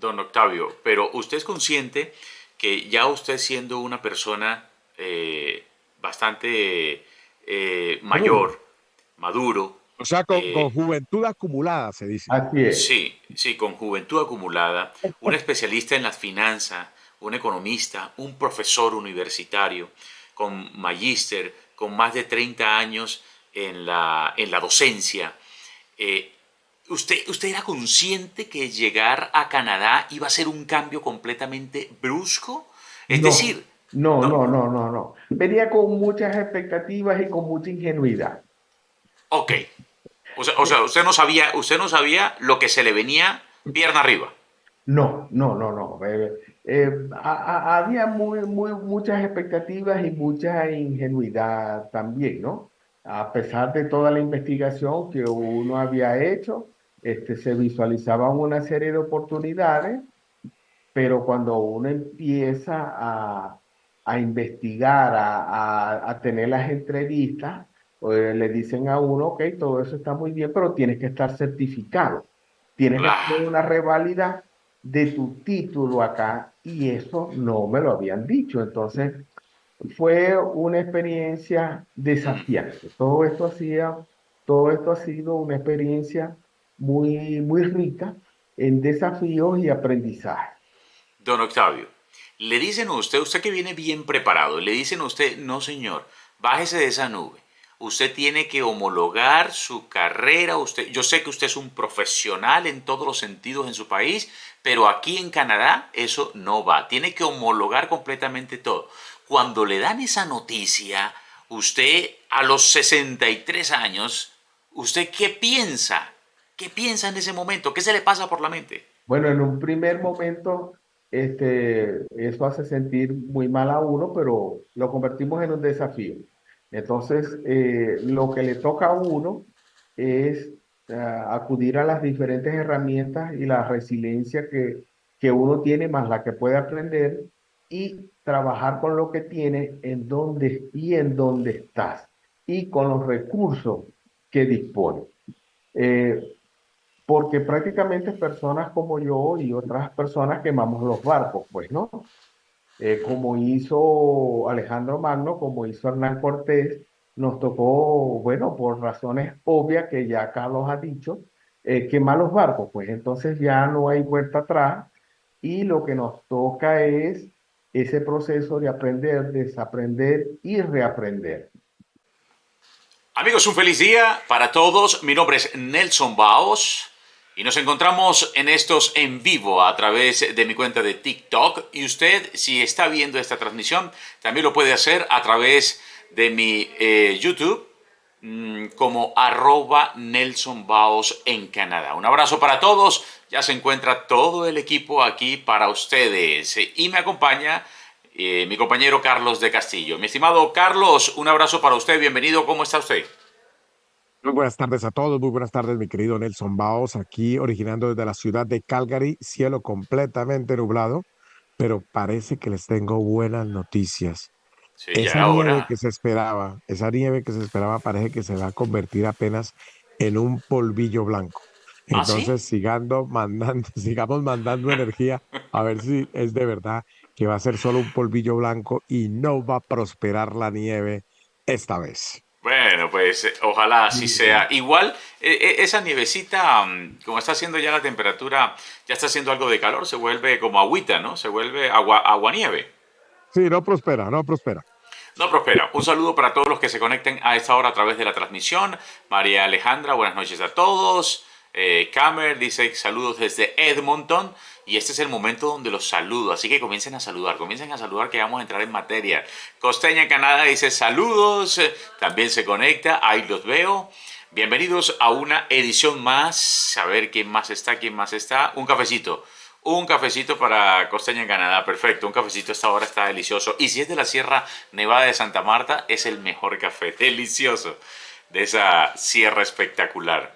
don Octavio, pero usted es consciente que ya usted siendo una persona bastante Maduro. mayor, maduro, O sea, con eh, juventud acumulada, se dice. Así es. sí, sí, con juventud acumulada, un especialista en las finanzas, un economista, un profesor universitario, con magíster, con más de 30 años en la docencia. eh, ¿Usted era consciente que llegar a Canadá iba a ser un cambio completamente brusco? Es No, decir, no, no, no, no, no, no. Venía con muchas expectativas y con mucha ingenuidad. ok. O sea, usted no sabía lo que se le venía pierna arriba. No, no, no, no. Había muchas expectativas y mucha ingenuidad también, ¿no? A pesar de toda la investigación que uno había hecho, se visualizaban una serie de oportunidades, pero cuando uno empieza a investigar, a tener las entrevistas, pues le dicen a uno, ok, todo eso está muy bien, pero tienes que estar certificado, tienes que tener Claro. una reválida de tu título acá, y eso no me lo habían dicho. Entonces, fue una experiencia desafiante. Todo esto ha sido una experiencia muy rica en desafíos y aprendizaje. Don Octavio, le dicen a usted que viene bien preparado, le dicen a usted, no señor, bájese de esa nube. Usted tiene que homologar su carrera. Yo sé que usted es un profesional en todos los sentidos en su país, pero aquí en Canadá eso no va. Tiene que homologar completamente todo. Cuando le dan esa noticia, usted a los 63 años, ¿usted qué piensa? ¿Qué piensa en ese momento? ¿Qué se le pasa por la mente? Bueno, en un primer momento, eso hace sentir muy mal a uno, pero lo convertimos en un desafío. Entonces, lo que le toca a uno es acudir a las diferentes herramientas y la resiliencia que uno tiene, más la que puede aprender, y trabajar con lo que tiene en donde estás y con los recursos que dispone. Eh, Porque prácticamente personas como yo y otras personas quemamos los barcos, pues, ¿no? Como hizo Alejandro Magno, como hizo Hernán Cortés, nos tocó, bueno, por razones obvias que ya Carlos ha dicho, quemar los barcos, pues entonces ya no hay vuelta atrás, y lo que nos toca es ese proceso de aprender, desaprender y reaprender. Amigos, un feliz día para todos. Mi nombre es Nelson Baos y nos encontramos en estos en vivo a través de mi cuenta de TikTok. Y usted, si está viendo esta transmisión, también lo puede hacer a través de mi YouTube como Nelson Baos en Canadá. Un abrazo para todos. Ya se encuentra todo el equipo aquí para ustedes. Y me acompaña mi compañero Carlos de Castillo. Mi estimado Carlos, un abrazo para usted, bienvenido, ¿cómo está usted? Muy buenas tardes a todos, muy buenas tardes, mi querido Nelson Baos, aquí originando desde la ciudad de Calgary, cielo completamente nublado, pero parece que les tengo buenas noticias. Sí, ya era Esa nieve que se esperaba parece que se va a convertir apenas en un polvillo blanco. ¿Ah, sí? Entonces, sigamos mandando energía a ver si es de verdad que va a ser solo un polvillo blanco y no va a prosperar la nieve esta vez. Bueno, pues ojalá así sea. Sí. Igual, esa nievecita, como está haciendo ya la temperatura, ya está haciendo algo de calor, se vuelve como agüita, ¿no? Se vuelve aguanieve. Sí, no prospera, no prospera. No prospera. Un saludo para todos los que se conecten a esta hora a través de la transmisión. María Alejandra, buenas noches a todos. Camer dice saludos desde Edmonton. Y este es el momento donde los saludo. Así que comiencen a saludar que vamos a entrar en materia. Costeña Canadá dice saludos. También se conecta, ahí los veo. Bienvenidos a una edición más. A ver quién más está, quién más está. Un cafecito. Un cafecito para Costeña en Canadá, perfecto. Un cafecito a esta hora está delicioso. Y si es de la Sierra Nevada de Santa Marta, es el mejor café, delicioso, de esa sierra espectacular.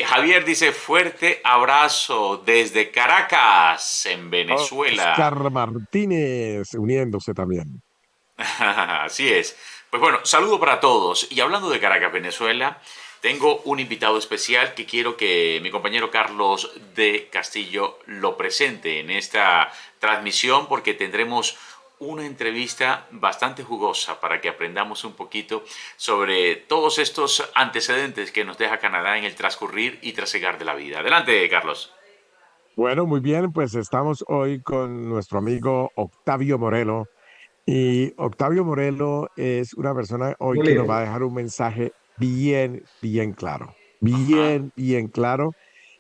Javier dice, fuerte abrazo desde Caracas, en Venezuela. Oscar Martínez uniéndose también. Así es. Pues bueno, saludo para todos. Y hablando de Caracas, Venezuela, Tengo un invitado especial que quiero que mi compañero Carlos de Castillo lo presente en esta transmisión porque tendremos una entrevista bastante jugosa para que aprendamos un poquito sobre todos estos antecedentes que nos deja Canadá en el transcurrir y trasegar de la vida. Adelante, Carlos. Bueno, muy bien, pues estamos hoy con nuestro amigo Octavio Morelo. Y Octavio Morelo es una persona hoy que nos Bolero. va a dejar un mensaje bien, bien claro. Ajá. Bien, bien claro.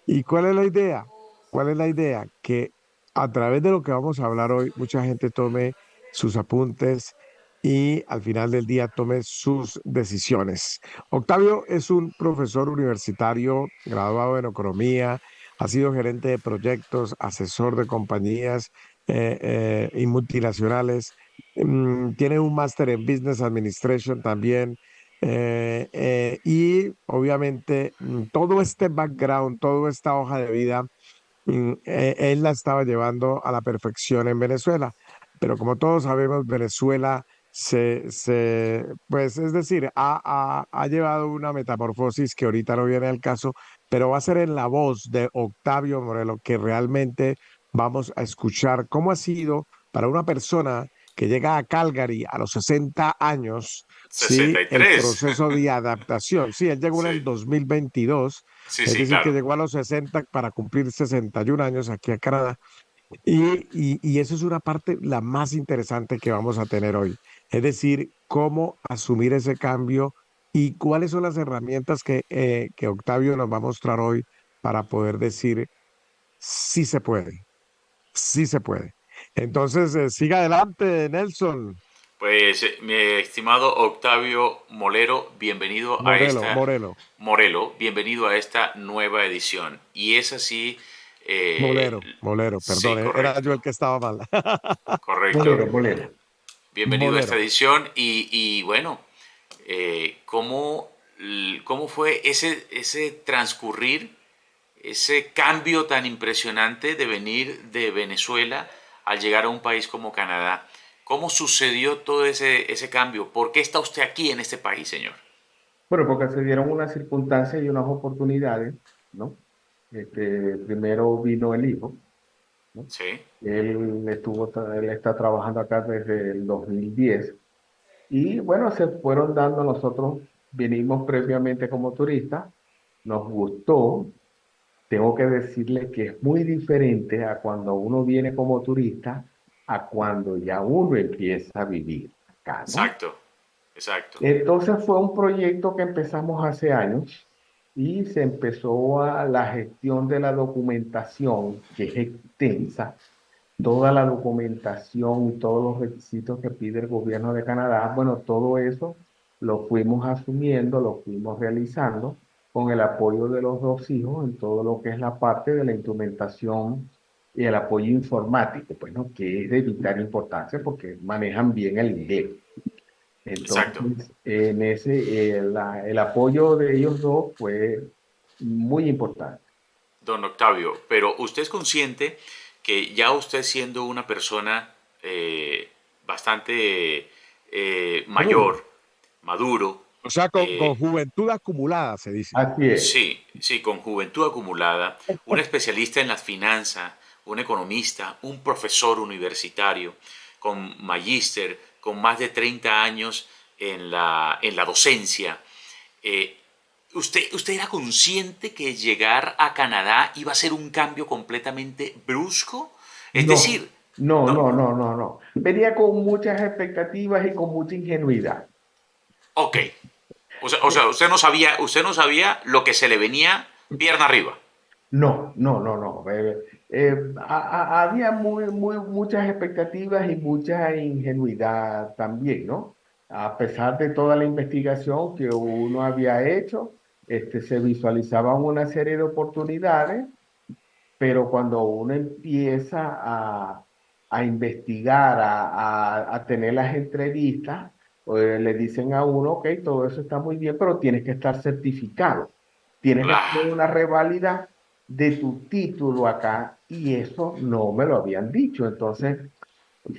¿Y cuál es la idea? ¿Cuál es la idea? Que a través de lo que vamos a hablar hoy, mucha gente tome sus apuntes y al final del día tome sus decisiones. Octavio es un profesor universitario graduado en economía, ha sido gerente de proyectos, asesor de compañías y multinacionales. Tiene un máster en Business Administration también. Y obviamente todo este background, toda esta hoja de vida él la estaba llevando a la perfección en Venezuela. Pero como todos sabemos, Venezuela pues es decir, ha llevado una metamorfosis que ahorita no viene al caso, pero va a ser en la voz de Octavio Morelo que realmente vamos a escuchar cómo ha sido para una persona que llega a Calgary a los 60 años, sesenta sí, y el tres. proceso de adaptación. Sí, él llegó en el Sí, 2022, sí, es sí, decir, que claro. llegó a los 60 para cumplir 61 años aquí a Canadá. Y eso es una parte la más interesante que vamos a tener hoy. Es decir, cómo asumir ese cambio y cuáles son las herramientas que Octavio nos va a mostrar hoy para poder decir sí se puede, sí se puede. Entonces, siga adelante, Nelson. Pues mi estimado Octavio Molero, bienvenido a Morelo, esta Morelo, Morelo, bienvenido a esta nueva edición. Y es así, eh, Molero, sí, perdón, era yo correcto, el que estaba mal. correcto. Bolero, bolero. Bienvenido a esta Bolero. edición y bueno, ¿cómo, cómo fue ese transcurrir, ese cambio tan impresionante de venir de Venezuela al llegar a un país como Canadá? ¿Cómo sucedió todo ese cambio? ¿Por qué está usted aquí en este país, señor? Bueno, porque se dieron unas circunstancias y unas oportunidades, ¿no? Primero vino el hijo, ¿no? Sí, Él está trabajando acá desde el 2010 y bueno, se fueron dando, nosotros vinimos previamente como turistas, nos gustó. Tengo que decirle que es muy diferente a cuando uno viene como turista a cuando ya uno empieza a vivir acá, ¿no? exacto, exacto. Entonces fue un proyecto que empezamos hace años y se empezó a la gestión de la documentación, que es extensa, toda la documentación y todos los requisitos que pide el gobierno de Canadá. Bueno, todo eso lo fuimos asumiendo, lo fuimos realizando con el apoyo de los dos hijos en todo lo que es la parte de la instrumentación y el apoyo informático, pues, ¿no? Que es de vital importancia porque manejan bien el inglés. Exacto. Entonces, el apoyo de ellos dos fue muy importante. Don Octavio, pero usted es consciente que ya usted siendo una persona bastante Maduro. mayor, maduro, O sea, con eh, juventud acumulada, se dice. Así es. sí, sí, con juventud acumulada, un especialista en las finanzas, un economista, un profesor universitario, con magíster, con más de 30 años en la docencia, eh, ¿usted era consciente que llegar a Canadá iba a ser un cambio completamente brusco? Es No, decir, no, no, no, no, no, no. Venía con muchas expectativas y con mucha ingenuidad. ok. Usted no sabía lo que se le venía pierna arriba. No, no, no, no. Había muchas expectativas y mucha ingenuidad también, ¿no? A pesar de toda la investigación que uno había hecho, se visualizaban una serie de oportunidades, pero cuando uno empieza a investigar, a tener las entrevistas, pues, le dicen a uno, ok, todo eso está muy bien, pero tienes que estar certificado, tienes que tener Claro. una reválida de tu título acá, y eso no me lo habían dicho. Entonces,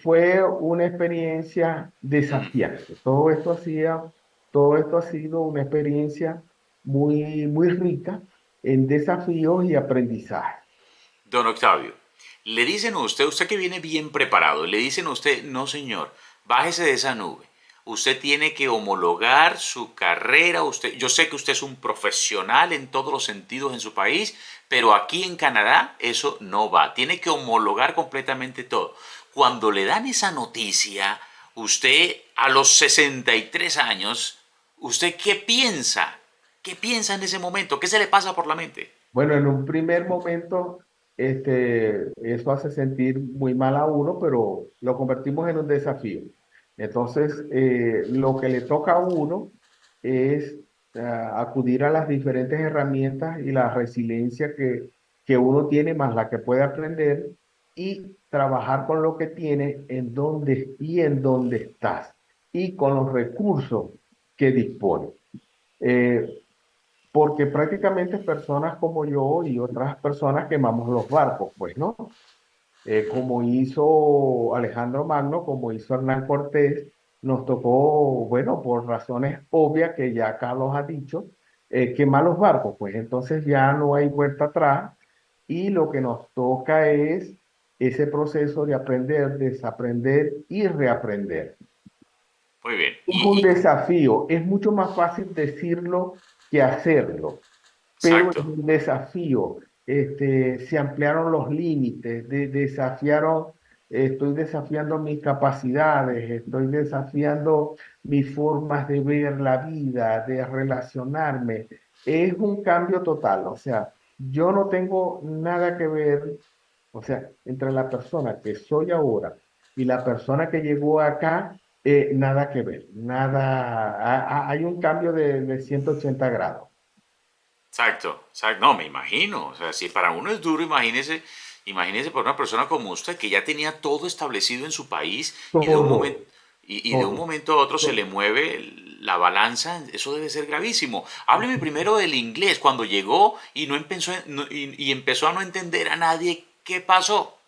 fue una experiencia Mm, desafiante. Todo esto ha sido una experiencia muy rica en desafíos y aprendizaje. Don Octavio, le dicen a usted, usted que viene bien preparado, le dicen a usted, no señor, bájese de esa nube. Usted tiene que homologar su carrera. Usted, yo sé que usted es un profesional en todos los sentidos en su país, pero aquí en Canadá eso no va. Tiene que homologar completamente todo. Cuando le dan esa noticia, usted a los 63 años, ¿usted qué piensa? ¿Qué piensa en ese momento? ¿Qué se le pasa por la mente? Bueno, en un primer momento, eso hace sentir muy mal a uno, pero lo convertimos en un desafío. Entonces, lo que le toca a uno es acudir a las diferentes herramientas y la resiliencia que uno tiene, más la que puede aprender, y trabajar con lo que tiene en donde estás y con los recursos que dispone. Eh, Porque prácticamente personas como yo y otras personas quemamos los barcos, pues, ¿no? Como hizo Alejandro Magno, como hizo Hernán Cortés, nos tocó, bueno, por razones obvias que ya Carlos ha dicho, quemar los barcos, pues entonces ya no hay vuelta atrás y lo que nos toca es ese proceso de aprender, desaprender y reaprender. Muy bien. Es un desafío, es mucho más fácil decirlo que hacerlo, pero es Exacto. un desafío. Se ampliaron los límites, estoy desafiando mis capacidades, estoy desafiando mis formas de ver la vida, de relacionarme. Es un cambio total, o sea, yo no tengo nada que ver, o sea, entre la persona que soy ahora y la persona que llegó acá, nada que ver, nada, hay un cambio de 180 grados. Exacto, exacto. No, me imagino. O sea, si para uno es duro, imagínese, imagínese por una persona como usted que ya tenía todo establecido en su país y de un momento Todo, y de un todo. momento a otro se le todo. mueve la balanza, eso debe ser gravísimo. Hábleme primero del inglés, cuando llegó y no empezó, y empezó a no entender a nadie, ¿qué pasó?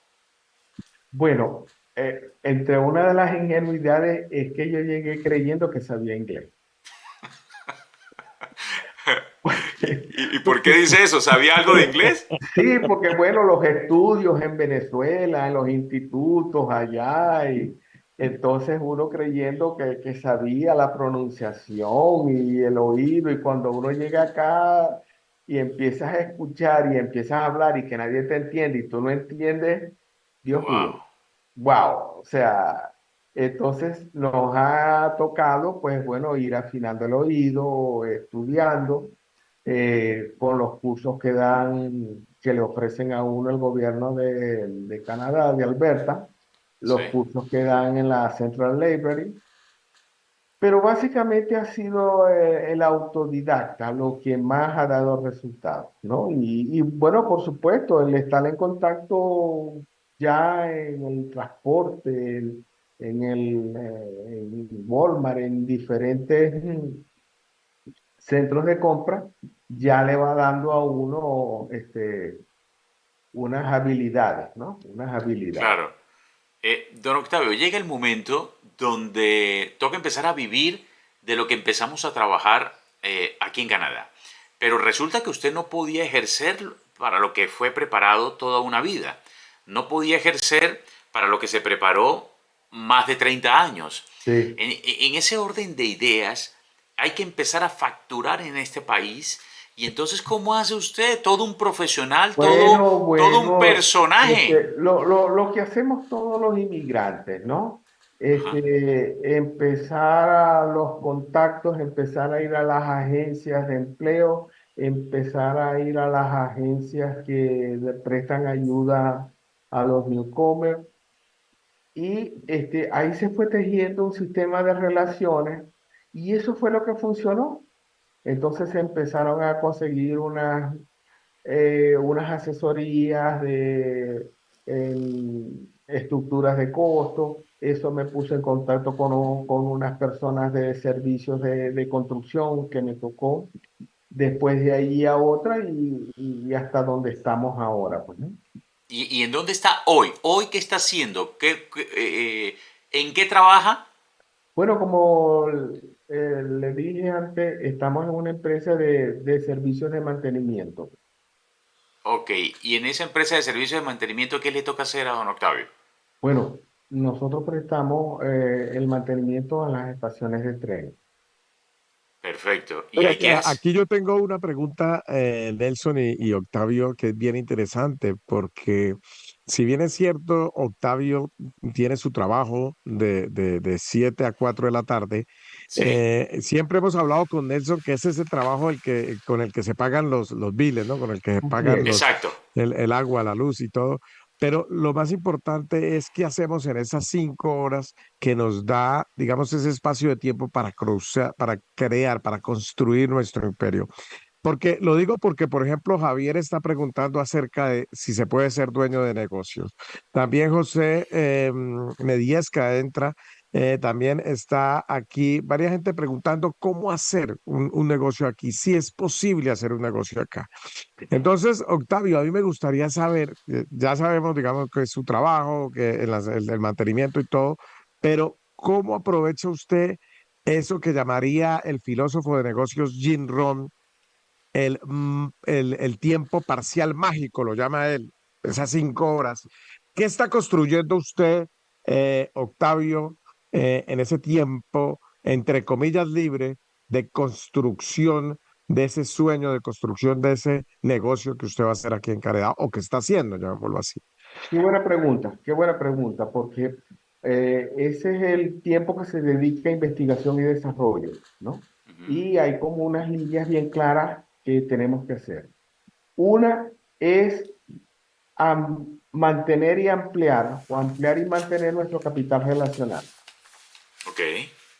Bueno, entre una de las ingenuidades es que yo llegué creyendo que sabía inglés. ¿Y por qué dice eso? ¿Sabía algo de inglés? Sí, porque bueno, los estudios en Venezuela, en los institutos allá, y entonces uno creyendo que sabía la pronunciación y el oído, y cuando uno llega acá y empiezas a escuchar y empiezas a hablar y que nadie te entiende y tú no entiendes, Dios mío, Wow. wow, o sea, entonces nos ha tocado, pues bueno, ir afinando el oído, estudiando con los cursos que dan, que le ofrecen a uno el gobierno de Canadá, de Alberta, Sí. los cursos que dan en la Central Library, pero básicamente ha sido el autodidacta lo que más ha dado resultados, ¿no? Y bueno, por supuesto, el estar en contacto ya en el transporte, en Walmart, en diferentes centros de compra, ya le va dando a uno unas habilidades, ¿no? Unas habilidades. Claro. Don Octavio, llega el momento donde toca empezar a vivir de lo que empezamos a trabajar aquí en Canadá. Pero resulta que usted no podía ejercer para lo que fue preparado toda una vida. No podía ejercer para lo que se preparó más de 30 años. Sí. En ese orden de ideas, hay que empezar a facturar en este país. Y entonces, ¿cómo hace usted? Todo un profesional, todo un Bueno, personaje. lo que hacemos todos los inmigrantes, ¿no? Ajá, Empezar a los contactos, empezar a ir a las agencias de empleo, empezar a ir a las agencias que le prestan ayuda a los newcomers. Y ahí se fue tejiendo un sistema de relaciones y eso fue lo que funcionó. Entonces se empezaron a conseguir unas asesorías en estructuras de costo. Eso me puso en contacto con unas personas de servicios de construcción que me tocó después de ahí a otra y hasta donde estamos ahora, pues, ¿no? ¿Y en dónde está hoy? ¿Hoy qué está haciendo? ¿En qué trabaja? Bueno, como le dije antes, estamos en una empresa de servicios de mantenimiento. Ok, y en esa empresa de servicios de mantenimiento, ¿qué le toca hacer a don Octavio? Bueno, nosotros prestamos el mantenimiento a las estaciones de tren. Perfecto. ¿Y Mira, ahí qué hace? aquí yo tengo una pregunta, Nelson y Octavio, que es bien interesante, porque si bien es cierto, Octavio tiene su trabajo de 7 a 4 de la tarde, Sí, siempre hemos hablado con Nelson que ese es el trabajo con el que se pagan los biles, ¿no? Con el que se Así pagan es. exacto. el agua, la luz y todo. Pero lo más importante es qué hacemos en esas 5 horas que nos da, digamos, ese espacio de tiempo para cruzar, para crear, para construir nuestro imperio. Porque lo digo porque, por ejemplo, Javier está preguntando acerca de si se puede ser dueño de negocios. También José Mediesca entra, también está aquí, varias gente preguntando cómo hacer un negocio aquí, si es posible hacer un negocio acá. Entonces, Octavio, a mí me gustaría saber, ya sabemos, digamos, que es su trabajo, que el mantenimiento y todo, pero ¿cómo aprovecha usted eso que llamaría el filósofo de negocios Jim Rohn el tiempo parcial mágico, lo llama él, esas 5 horas? ¿Qué está construyendo usted, Octavio, en ese tiempo, entre comillas, libre de construcción de ese sueño, de construcción de ese negocio que usted va a hacer aquí en Caredad o que está haciendo, llamémoslo así? Qué buena pregunta, porque ese es el tiempo que se dedica a investigación y desarrollo, ¿no? Ujú. Y hay como unas líneas bien claras que tenemos que hacer. Una es mantener y ampliar, o ampliar y mantener nuestro capital relacional. Ok.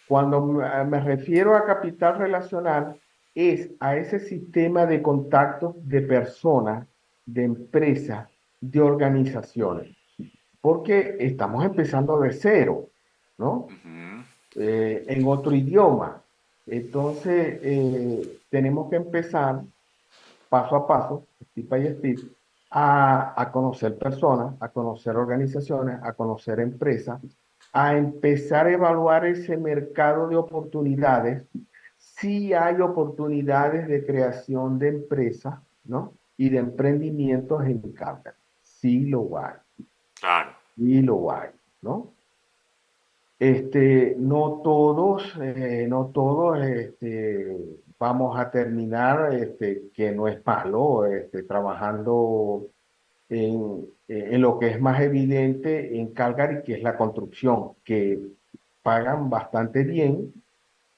Cuando me refiero a capital relacional, es a ese sistema de contactos de personas, de empresas, de organizaciones, porque estamos empezando de cero, ¿no? Ujú. En otro idioma. Entonces, tenemos que empezar paso a paso, step by step, a conocer personas, a conocer organizaciones, a conocer empresas, a empezar a evaluar ese mercado de oportunidades. Si hay oportunidades de creación de empresas, ¿no? Y de emprendimientos en Calgary. Sí lo hay, Claro. sí lo hay, ¿no? No todos vamos a terminar, que no es malo, trabajando en lo que es más evidente en Calgary, que es la construcción, que pagan bastante bien,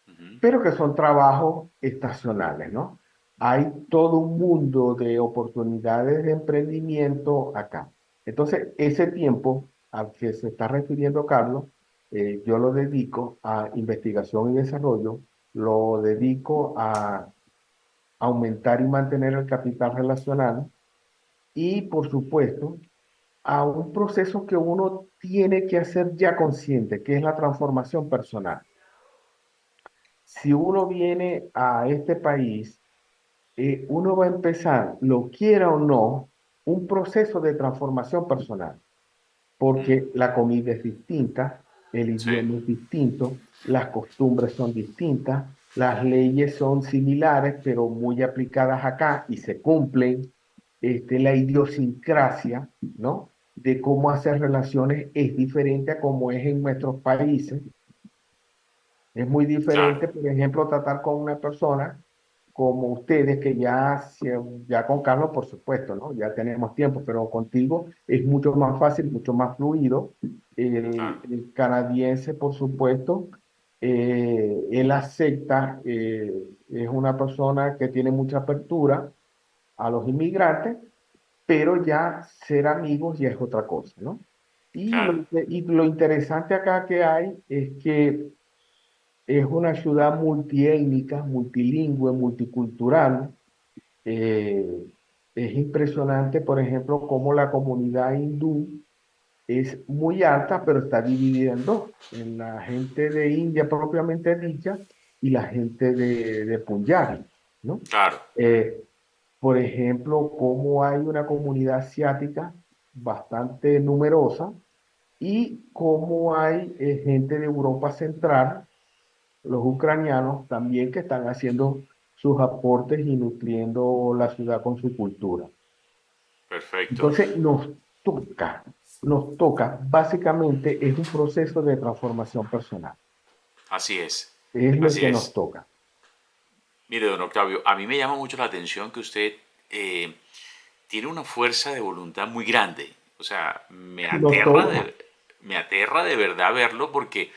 Ujú. pero que son trabajos estacionales, ¿no? Hay todo un mundo de oportunidades de emprendimiento acá. Entonces, ese tiempo al que se está refiriendo Carlos, yo lo dedico a investigación y desarrollo, lo dedico a aumentar y mantener el capital relacional y, por supuesto, a un proceso que uno tiene que hacer ya consciente, que es la transformación personal. Si uno viene a este país, uno va a empezar, lo quiera o no, un proceso de transformación personal, Mm. porque la comida es distinta, el Sí, idioma es distinto, las costumbres son distintas, las leyes son similares, pero muy aplicadas acá y se cumplen. La idiosincrasia, ¿no? De cómo hacer relaciones es diferente a cómo es en nuestros países. Es muy claro. diferente, por ejemplo, tratar con una persona como ustedes, que ya, ya con Carlos, por supuesto, ¿no? Ya tenemos tiempo, pero contigo es mucho más fácil, mucho más fluido. Claro. El canadiense, por supuesto, él acepta, es una persona que tiene mucha apertura a los inmigrantes, pero ya ser amigos ya es otra cosa, ¿no? Claro. Y lo interesante acá que hay es que es una ciudad multiétnica, multilingüe, multicultural. Eh, es impresionante, por ejemplo, cómo la comunidad hindú es muy alta, pero está dividida en dos, en la gente de India propiamente dicha y la gente de Punjabi, ¿no? Claro. Eh, por ejemplo, cómo hay una comunidad asiática bastante numerosa y cómo hay gente de Europa Central los ucranianos también que están haciendo sus aportes y nutriendo la ciudad con su cultura. Perfecto. Entonces nos toca, básicamente es un proceso de transformación personal, Así es. es lo Así que nos es. toca. Mire, don Octavio, a mí me llama mucho la atención que usted tiene una fuerza de voluntad muy grande. O sea, Nos toca. me aterra de verdad verlo porque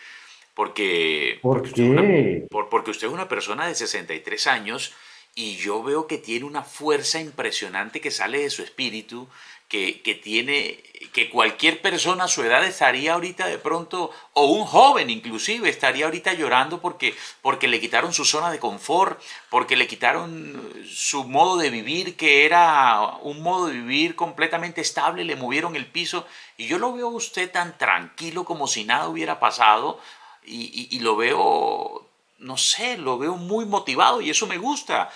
¿Por qué? porque usted es una persona de 63 años y yo veo que tiene una fuerza impresionante que sale de su espíritu, que cualquier persona a su edad estaría ahorita de pronto, o un joven inclusive, estaría ahorita llorando porque le quitaron su zona de confort, porque le quitaron su modo de vivir, que era un modo de vivir completamente estable, le movieron el piso, y yo lo veo a usted tan tranquilo como si nada hubiera pasado, y lo veo, no sé, lo veo muy motivado y eso me gusta.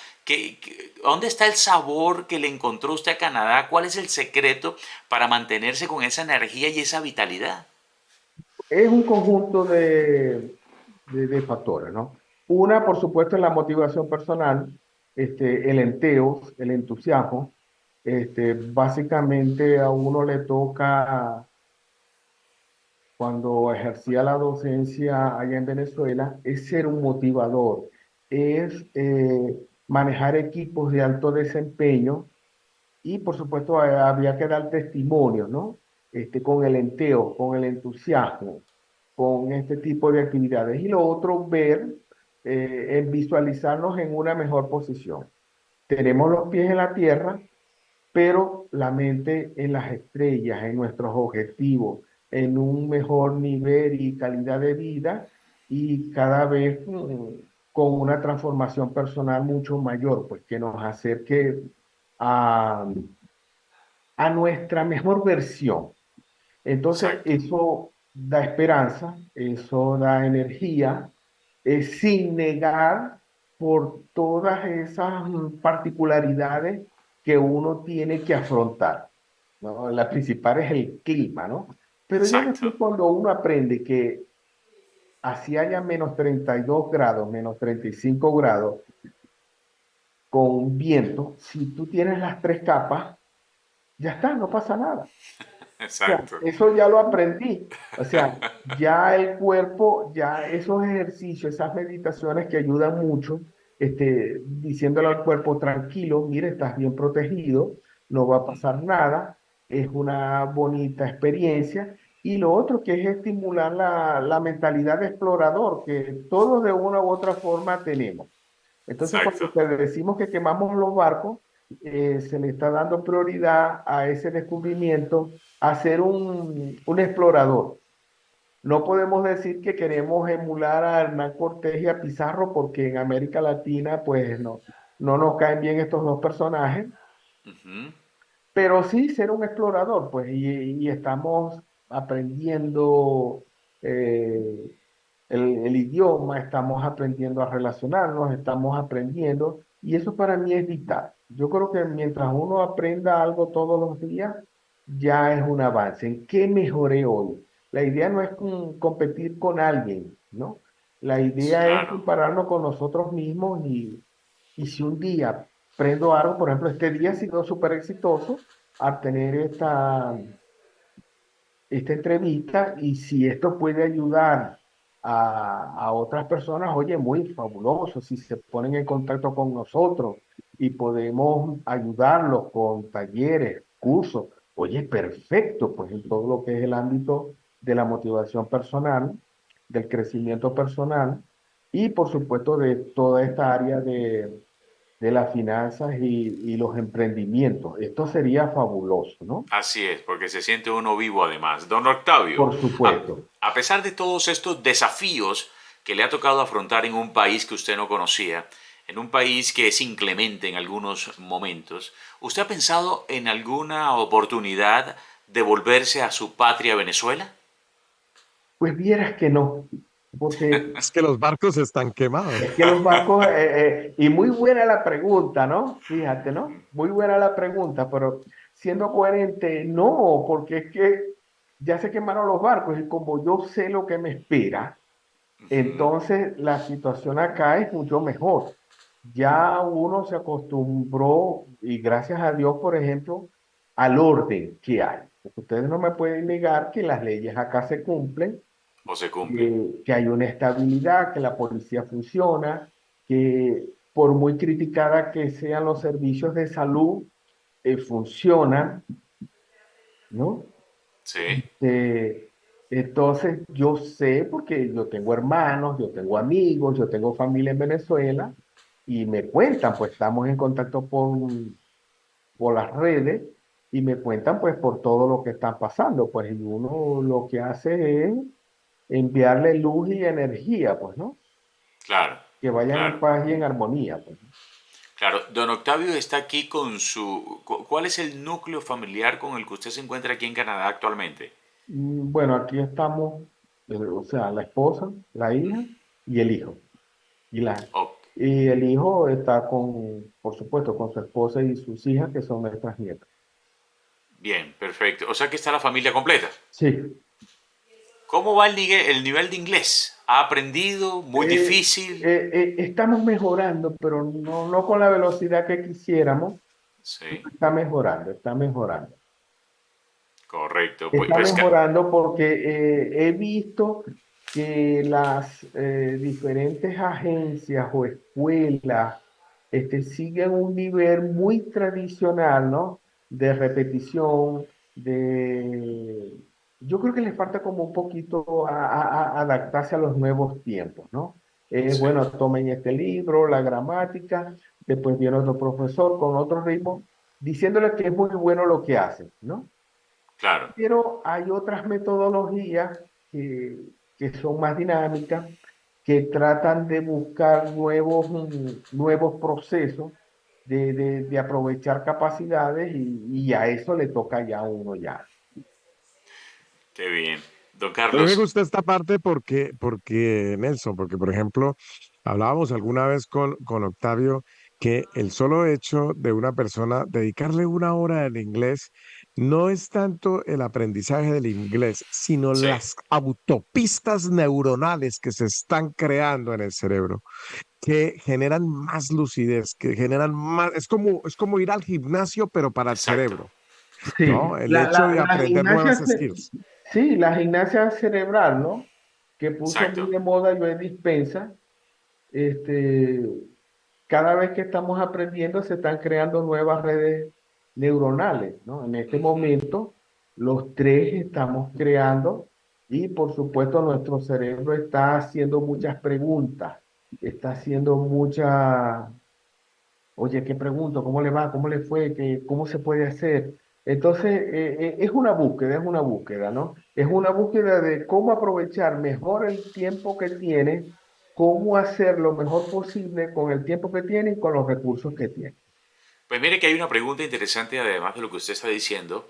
¿Dónde está el sabor que le encontró usted a Canadá? ¿Cuál es el secreto para mantenerse con esa energía y esa vitalidad? Es un conjunto de factores, ¿no? Una, por supuesto, es la motivación personal, el enteos, el entusiasmo. Básicamente a uno le toca, cuando ejercía la docencia allá en Venezuela, es ser un motivador, es manejar equipos de alto desempeño y por supuesto había que dar testimonio, ¿no? Con el enteo, con el entusiasmo, con este tipo de actividades. Y lo otro, ver, en visualizarnos en una mejor posición. Tenemos los pies en la tierra, pero la mente en las estrellas, en nuestros objetivos, en un mejor nivel y calidad de vida y cada vez con una transformación personal mucho mayor, pues que nos acerque a, a nuestra mejor versión. Entonces, Exacto, eso da esperanza, eso da energía, sin negar por todas esas particularidades que uno tiene que afrontar, ¿no? La principal es el clima, ¿no? Pero ya después exacto, cuando uno aprende que así haya -32 grados, -35 grados, con viento, si tú tienes las tres capas, ya está, no pasa nada. Sea, exacto, eso ya lo aprendí. O sea, ya el cuerpo, ya esos ejercicios, esas meditaciones que ayudan mucho, diciéndole al cuerpo, tranquilo, mire, estás bien protegido, no va a pasar nada, es una bonita experiencia. Y lo otro que es estimular la mentalidad de explorador, que todos de una u otra forma tenemos. Entonces, cuando exacto, te decimos que quemamos los barcos, se le está dando prioridad a ese descubrimiento, a ser un explorador. No podemos decir que queremos emular a Hernán Cortés y a Pizarro porque en América Latina, pues no nos caen bien estos dos personajes, ujú, pero sí ser un explorador, pues, y estamos aprendiendo eh, el idioma, estamos aprendiendo a relacionarnos, estamos aprendiendo, y eso para mí es vital. Yo creo que mientras uno aprenda algo todos los días, ya es un avance. ¿En qué mejoré hoy? La idea no es competir con alguien, ¿no? La idea es claro, compararnos con nosotros mismos y si un día prendo algo, por ejemplo, este día ha sido súper exitoso al tener esta entrevista y si esto puede ayudar a otras personas, oye, muy fabuloso, si se ponen en contacto con nosotros y podemos ayudarlos con talleres, cursos, oye, perfecto, pues en todo lo que es el ámbito de la motivación personal, del crecimiento personal y por supuesto de toda esta área de las finanzas y los emprendimientos. Esto sería fabuloso, ¿no? así es, porque se siente uno vivo además. Don Octavio, Por a, supuesto. a pesar de todos estos desafíos que le ha tocado afrontar en un país que usted no conocía, en un país que es inclemente en algunos momentos, ¿usted ha pensado en alguna oportunidad de volverse a su patria Venezuela? Pues vieras que no, porque Es que los barcos están quemados. es que los barcos, y muy buena la pregunta, ¿no? Fíjate, ¿no? Muy buena la pregunta, pero siendo coherente, no, porque es que ya se quemaron los barcos y como yo sé lo que me espera, Ujú. Entonces, la situación acá es mucho mejor. Ya uno se acostumbró, y gracias a Dios, por ejemplo, al orden que hay. Porque ustedes no me pueden negar que las leyes acá se cumplen, O se cumplen. que hay una estabilidad, que la policía funciona, que por muy criticada que sean los servicios de salud, funcionan, ¿no? Sí, Eh, entonces, yo sé, porque yo tengo hermanos, yo tengo amigos, yo tengo familia en Venezuela, y me cuentan, pues estamos en contacto por las redes, y me cuentan pues por todo lo que están pasando, pues y uno lo que hace es enviarle luz y energía, pues, ¿no? claro, Que vayan en claro, paz y en armonía, pues. claro. Don Octavio está aquí con su... ¿Cuál es el núcleo familiar con el que usted se encuentra aquí en Canadá actualmente? Bueno, aquí estamos, o sea, la esposa, la hija y el hijo. Y, la, Oh, y el hijo está con, por supuesto, con su esposa y sus hijas, que son nuestras nietas. bien, perfecto. O sea que está la familia completa. Sí. ¿Cómo va el nivel de inglés? ¿Ha aprendido? ¿Muy difícil? Estamos mejorando, pero no con la velocidad que quisiéramos. Sí, Está mejorando, está mejorando. correcto. Está Pues, mejorando porque he visto que las diferentes agencias o escuelas siguen un nivel muy tradicional, ¿no? De repetición, de... Yo creo que les falta como un poquito a adaptarse a los nuevos tiempos, ¿no? sí, Bueno, tomen este libro, la gramática, después viene otro profesor con otro ritmo, diciéndole que es muy bueno lo que hacen, ¿no? claro. Pero hay otras metodologías que son más dinámicas, que tratan de buscar nuevos procesos, de aprovechar capacidades y a eso le toca ya a uno ya. Qué bien. Don A mí me Carlos, gusta esta parte porque Nelson, porque por ejemplo, hablábamos alguna vez con Octavio que el solo hecho de una persona dedicarle una hora al inglés no es tanto el aprendizaje del inglés, sino sí, las autopistas neuronales que se están creando en el cerebro, que generan más lucidez, que generan más, es como ir al gimnasio, pero para el exacto. cerebro, Sí, ¿no? El hecho de la aprender nuevas skills. sí, la gimnasia cerebral, ¿no? Que puso muy Exacto. de moda Joe Dispensa, este, cada vez que estamos aprendiendo se están creando nuevas redes neuronales, ¿no? En este momento, los tres estamos creando y por supuesto nuestro cerebro está haciendo muchas preguntas, está haciendo muchas, oye, ¿qué pregunto? ¿Cómo le va? ¿Cómo le fue? ¿Cómo se puede hacer? Entonces, es una búsqueda, ¿no? Es una búsqueda de cómo aprovechar mejor el tiempo que tiene, cómo hacer lo mejor posible con el tiempo que tiene y con los recursos que tiene. Pues mire que hay una pregunta interesante además de lo que usted está diciendo.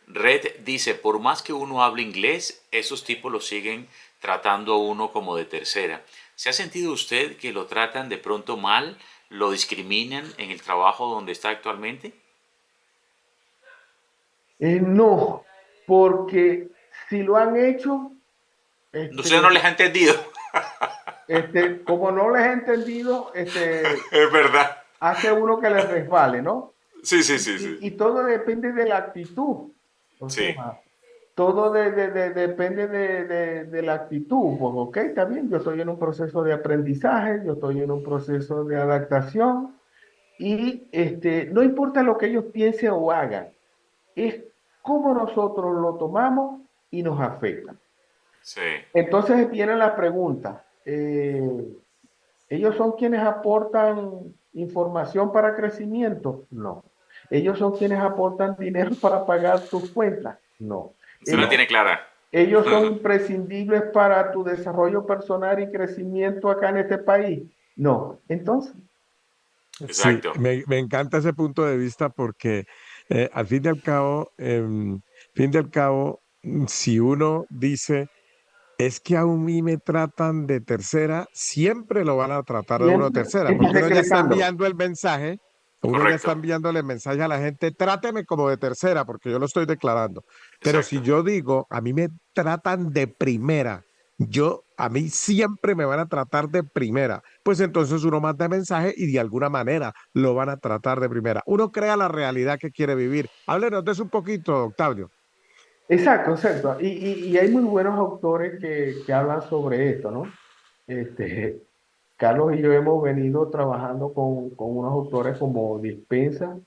Red dice, por más que uno hable inglés, esos tipos lo siguen tratando a uno como de tercera. ¿Se ha sentido usted que lo tratan de pronto mal, lo discriminan en el trabajo donde está actualmente? No, porque si lo han hecho, ¿Usted no les este, ha entendido? como no les he entendido, Es verdad. hace uno que les resbale, ¿no? Sí, sí, sí, sí. Y todo depende de la actitud. O sea, Sí, todo depende de la actitud. Pues, ok, está bien, yo estoy en un proceso de aprendizaje, yo estoy en un proceso de adaptación y no importa lo que ellos piensen o hagan, es cómo nosotros lo tomamos y nos afecta. sí. Entonces viene la pregunta, ¿ellos son quienes aportan información para crecimiento? No. ¿Ellos son quienes aportan dinero para pagar tus cuentas? No. Usted la ¿Ellos, tiene clara. ellos son imprescindibles para tu desarrollo personal y crecimiento acá en este país? No. Entonces, Sí, Exacto. me encanta ese punto de vista porque al fin y al cabo, si uno dice es que a mí me tratan de tercera, siempre lo van a tratar de uno de siempre tercera, estás porque uno ya está decretando. enviando el mensaje, uno ya está Correcto. enviándole el mensaje a la gente, tráteme como de tercera, porque yo lo estoy declarando. Pero Exacto. si yo digo, a mí me tratan de primera, yo a mí siempre me van a tratar de primera. Pues entonces uno manda mensaje y de alguna manera lo van a tratar de primera. Uno crea la realidad que quiere vivir. Háblenos de eso un poquito, Octavio. Exacto, exacto. Y hay muy buenos autores que hablan sobre esto, ¿no? Este, Carlos y yo hemos venido trabajando con unos autores como Dispensa,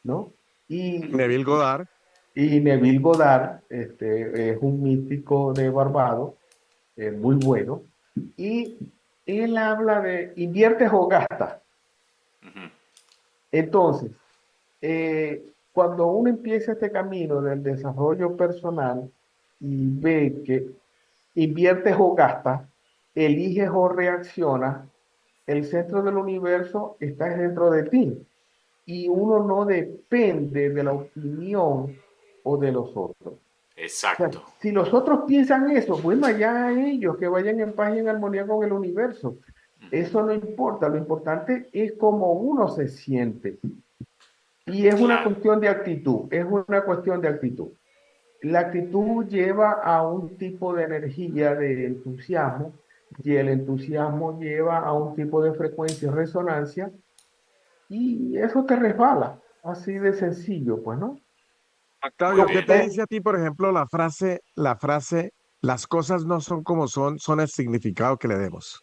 ¿no? Y, Neville Goddard. y Neville Goddard, es un místico de Barbados, muy bueno. Y él habla de inviertes o gastas. Ujú. Entonces, cuando uno empieza este camino del desarrollo personal y ve que inviertes o gastas, eliges o reaccionas, el centro del universo está dentro de ti y uno no depende de la opinión o de los otros. O sea, Exacto. si los otros piensan eso, bueno, allá ellos que vayan en paz y en armonía con el universo. Ujú. Eso no importa, lo importante es cómo uno se siente. Y es una Claro. cuestión de actitud, es una cuestión de actitud. La actitud lleva a un tipo de energía de entusiasmo y el entusiasmo lleva a un tipo de frecuencia y resonancia y eso te resbala, así de sencillo, pues, ¿no? Muy Octavio, ¿qué bien. te dice a ti, por ejemplo, la frase, las cosas no son como son el significado que le demos?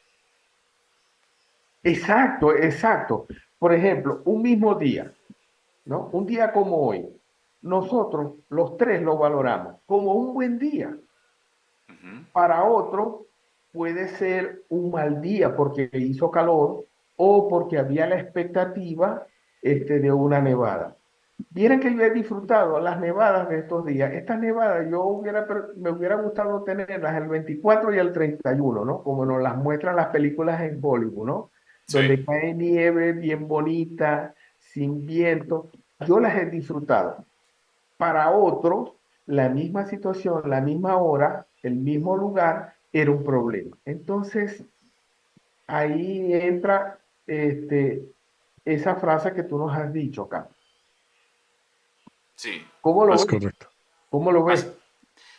Exacto, exacto. Por ejemplo, un mismo día, ¿no? Un día como hoy, nosotros los tres lo valoramos como un buen día. Ujú. Para otro puede ser un mal día porque hizo calor o porque había la expectativa de una nevada. Vieran que yo he disfrutado las nevadas de estos días. Estas nevadas me hubiera gustado tenerlas el 24 y el 31, ¿no? Como nos las muestran las películas en Hollywood, ¿no? Sí. Donde cae nieve bien bonita, sin viento. Yo las he disfrutado. Para otros, la misma situación, la misma hora, el mismo lugar, era un problema. Entonces, ahí entra esa frase que tú nos has dicho, acá. Sí. ¿Cómo lo Es ves? correcto. ¿Cómo lo ves? Bas-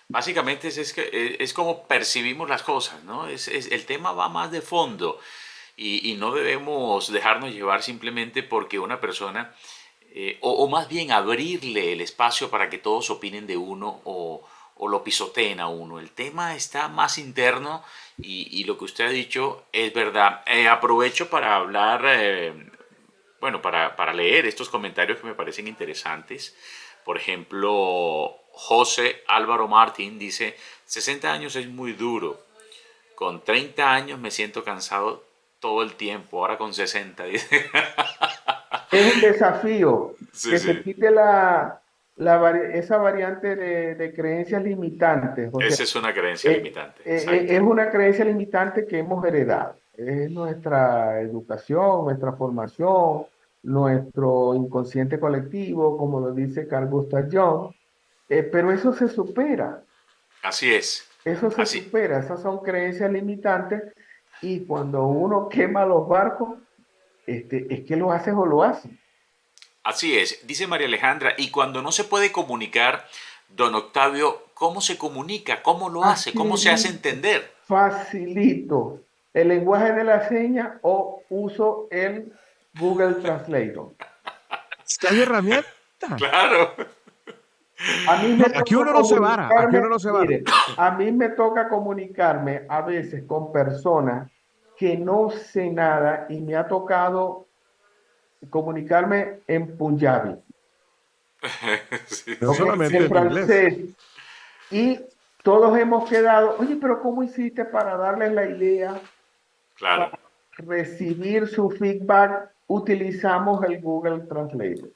Básicamente es como percibimos las cosas, ¿no? El tema va más de fondo y no debemos dejarnos llevar simplemente porque una persona, o más bien abrirle el espacio para que todos opinen de uno o lo pisoteen a uno. El tema está más interno y lo que usted ha dicho es verdad. Aprovecho para hablar, bueno, para leer estos comentarios que me parecen interesantes. Por ejemplo, José Álvaro Martín dice, 60 años es muy duro. Con 30 años me siento cansado todo el tiempo. Ahora con 60, dice. Es un desafío Sí, que se sí. quite esa variante de creencias limitantes. O sea, Esa es una creencia limitante. Exacto. es una creencia limitante que hemos heredado. Es nuestra educación, nuestra formación, nuestro inconsciente colectivo, como lo dice Carl Gustav Jung. Pero Así es. eso se Así, supera, esas son creencias limitantes y cuando uno quema los barcos, es que lo haces o lo haces. así es. Dice María Alejandra, y cuando no se puede comunicar, don Octavio, ¿cómo se comunica? ¿Cómo lo hace? ¿Cómo se hace Facilito, entender? facilito. El lenguaje de la seña o uso el Google Translator. Es que hay herramientas. Claro. A mí No, me aquí toca uno no se vara, aquí uno comunicarme, no se vara. mire, a mí me toca comunicarme a veces con personas que no sé nada y me ha tocado comunicarme en Punjabi, Sí, No ¿ok? sí, solamente En sí. en inglés. francés. Y todos hemos quedado, oye, pero ¿cómo hiciste para darles la idea, Claro. para recibir su feedback? Utilizamos el Google Translator.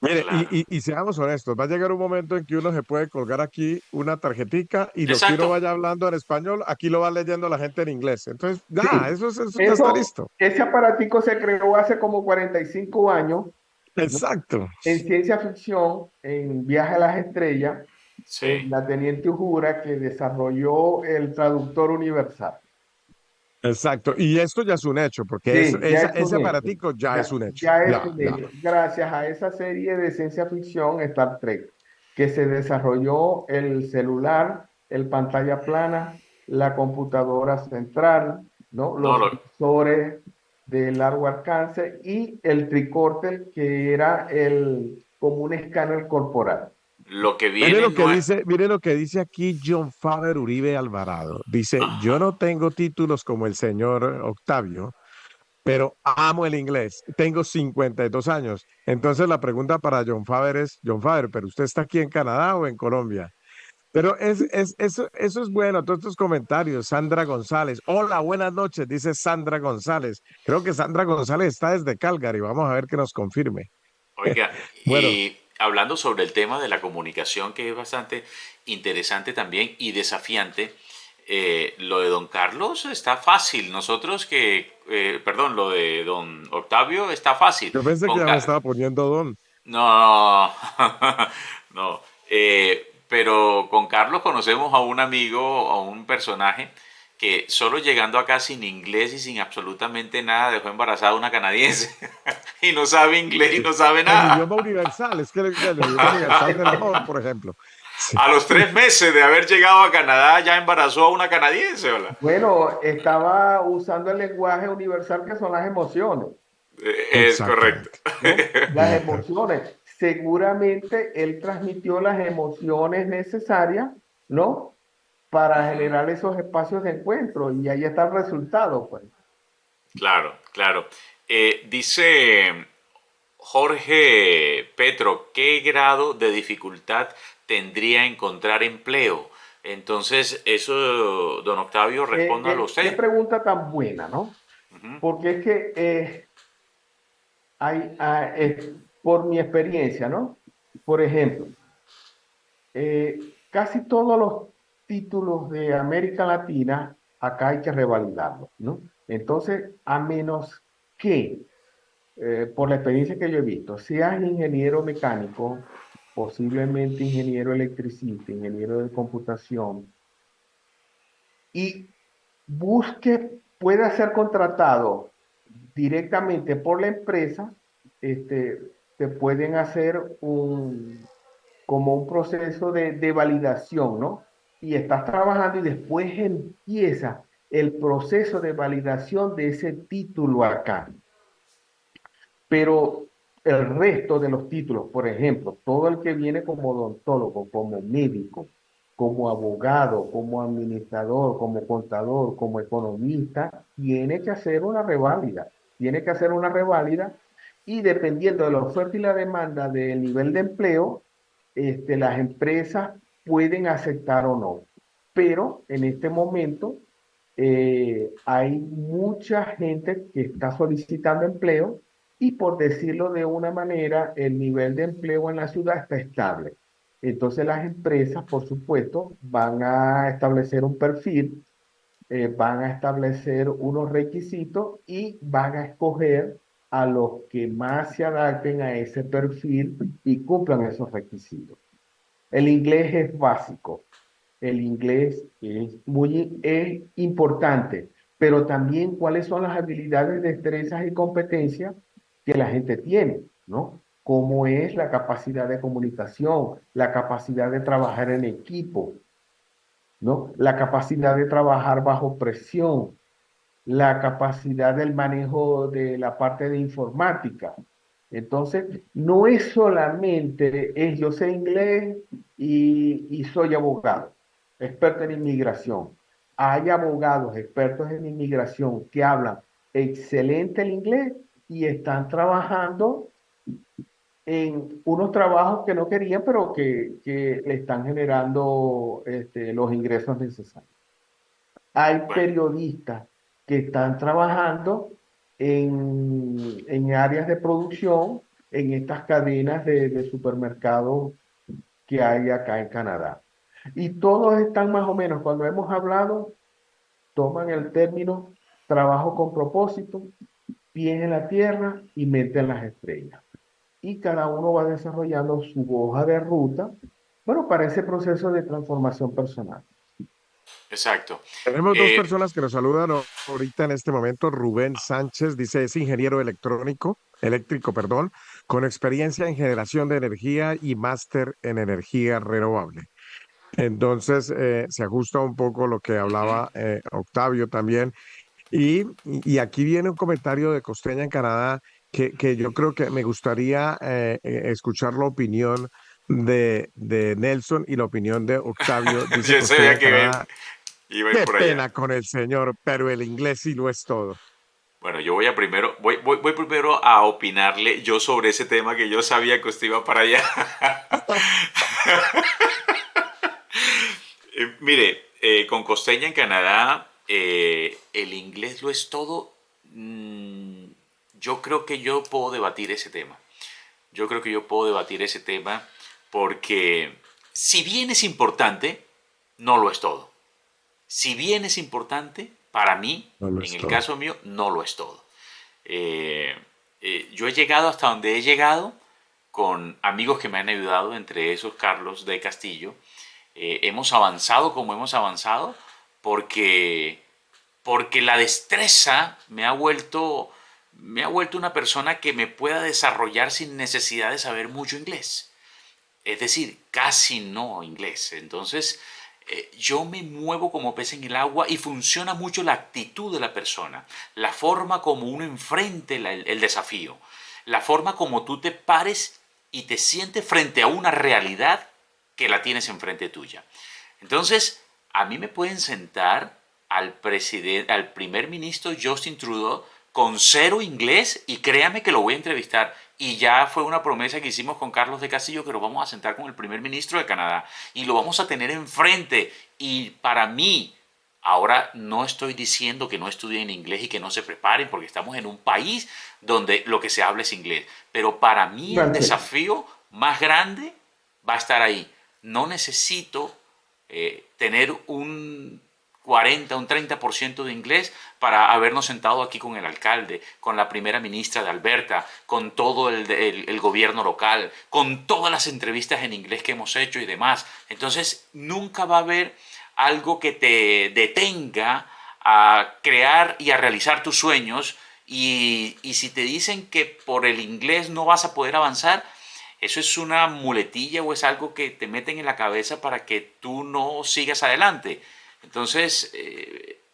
Mire, Claro. y seamos honestos, va a llegar un momento en que uno se puede colgar aquí una tarjetica y lo que uno Exacto. vaya hablando en español, aquí lo va leyendo la gente en inglés. Entonces, ya, Sí, eso ya está listo. ese aparatico se creó hace como 45 años, ¿no? Exacto, En ciencia ficción, en Viaje a las Estrellas, Sí. la teniente Uhura que desarrolló el traductor universal. exacto. Y esto ya es un hecho, porque Sí, ya es ese un hecho. aparatico ya es un hecho. Ya es Ya, un ya. hecho. Gracias a esa serie de ciencia ficción, Star Trek, que se desarrolló el celular, el pantalla plana, la computadora central, ¿no? No, Los sensores de largo alcance y el tricorder, que era como un escáner corporal. lo que viene no es... Mire lo que dice aquí John Faber Uribe Alvarado. Dice, yo Ajá. no tengo títulos como el señor Octavio, pero amo el inglés. Tengo 52 años. Entonces la pregunta para John Faber es, John Faber, ¿pero usted está aquí en Canadá o en Colombia? Pero eso es bueno, todos estos comentarios. Sandra González. Hola, buenas noches, dice Sandra González. Creo que Sandra González está desde Calgary. Vamos a ver que nos confirme. Oiga, Bueno, y hablando sobre el tema de la comunicación, que es bastante interesante también y desafiante, lo de don Carlos está fácil. Nosotros perdón, lo de don Octavio está fácil. yo pensé que Con ya me estaba poniendo don. no, no. Pero con Carlos conocemos a un amigo, a un personaje que solo llegando acá sin inglés y sin absolutamente nada dejó embarazada a una canadiense y no sabe inglés y no sabe El nada. idioma universal, es que el idioma universal del amor, por ejemplo. Sí. A los 3 meses de haber llegado a Canadá ya embarazó a una canadiense, ¿verdad? Bueno, estaba usando el lenguaje universal, que son las emociones, Es correcto. Exactamente. ¿no? Las Exacto. emociones. Seguramente él transmitió las emociones necesarias, ¿no? Para Ujú. generar esos espacios de encuentro, y ahí está el resultado, pues. Claro, claro. Dice Jorge Petro, ¿qué grado de dificultad tendría encontrar empleo? Entonces, eso, don Octavio, respóndalo Qué usted. pregunta tan buena, ¿no? Ujú. Porque es que por mi experiencia, ¿no? Por ejemplo, casi todos los títulos de América Latina acá hay que revalidarlos, ¿no? Entonces, a menos que, por la experiencia que yo he visto, seas ingeniero mecánico, posiblemente ingeniero electricista, ingeniero de computación, y pueda ser contratado directamente por la empresa, te pueden hacer como un proceso de validación, ¿no? Y estás trabajando y después empieza el proceso de validación de ese título acá. Pero el resto de los títulos, por ejemplo, todo el que viene como odontólogo, como médico, como abogado, como administrador, como contador, como economista, tiene que hacer una reválida. Tiene que hacer una reválida, y dependiendo de la oferta y la demanda del nivel de empleo, las empresas pueden aceptar o no. Pero en este momento hay mucha gente que está solicitando empleo, y, por decirlo de una manera, el nivel de empleo en la ciudad está estable. Entonces las empresas, por supuesto, van a establecer un perfil, van a establecer unos requisitos y van a escoger a los que más se adapten a ese perfil y cumplan esos requisitos. El inglés es básico, el inglés es importante, pero también cuáles son las habilidades, destrezas y competencias que la gente tiene, ¿no? Cómo es la capacidad de comunicación, la capacidad de trabajar en equipo, ¿no? La capacidad de trabajar bajo presión, la capacidad del manejo de la parte de informática. Entonces, no es solamente yo sé inglés y soy abogado, experto en inmigración. Hay abogados expertos en inmigración que hablan excelente el inglés y están trabajando en unos trabajos que no querían, pero que le están generando los ingresos necesarios. Hay Bueno, periodistas que están trabajando en áreas de producción, en estas cadenas de supermercados que hay acá en Canadá. Y todos están más o menos, cuando hemos hablado, toman el término trabajo con propósito, pies en la tierra y mente en las estrellas. Y cada uno va desarrollando su hoja de ruta, bueno, para ese proceso de transformación personal. exacto. Tenemos dos Eh, personas que nos saludan ahorita en este momento. Rubén Sánchez dice, es ingeniero eléctrico, perdón, con experiencia en generación de energía y máster en energía renovable. Entonces, se ajusta un poco lo que Ujú. hablaba Octavio también. Y aquí viene un comentario de Costeña en Canadá que yo creo que me gustaría escuchar la opinión de Nelson y la opinión de Octavio. Dice Yo Costeña sabía en que Canadá, iba a ir qué por allá. pena con el señor, pero el inglés sí lo es todo. Bueno, yo voy primero a opinarle yo sobre ese tema que yo sabía que usted iba para allá. Mire, con Costeña en Canadá, el inglés lo es todo. Yo creo que yo puedo debatir ese tema. Yo creo que yo puedo debatir ese tema porque si bien es importante, no lo es todo. Si bien es importante, para mí, No lo en es el todo. caso mío, no lo es todo. Eh, yo he llegado hasta donde he llegado con amigos que me han ayudado, entre esos Carlos de Castillo. Hemos avanzado como hemos avanzado porque, porque la destreza me ha vuelto una persona que me pueda desarrollar sin necesidad de saber mucho inglés. Es decir, casi no inglés. Entonces, yo me muevo como pez en el agua y funciona mucho la actitud de la persona, la forma como uno enfrente el desafío, la forma como tú te pares y te sientes frente a una realidad que la tienes enfrente tuya. Entonces, a mí me pueden sentar al primer ministro Justin Trudeau con cero inglés y créame que lo voy a entrevistar. Y ya fue una promesa que hicimos con Carlos de Castillo que lo vamos a sentar con el primer ministro de Canadá y lo vamos a tener enfrente. Y para mí, ahora no estoy diciendo que no estudien inglés y que no se preparen porque estamos en un país donde lo que se habla es inglés. Pero para mí el Dante, desafío más grande va a estar ahí. No necesito tener un 40, un 30% de inglés para habernos sentado aquí con el alcalde, con la primera ministra de Alberta, con todo el gobierno local, con todas las entrevistas en inglés que hemos hecho y demás. Entonces, nunca va a haber algo que te detenga a crear y a realizar tus sueños. Y si te dicen que por el inglés no vas a poder avanzar, eso es una muletilla o es algo que te meten en la cabeza para que tú no sigas adelante. Entonces,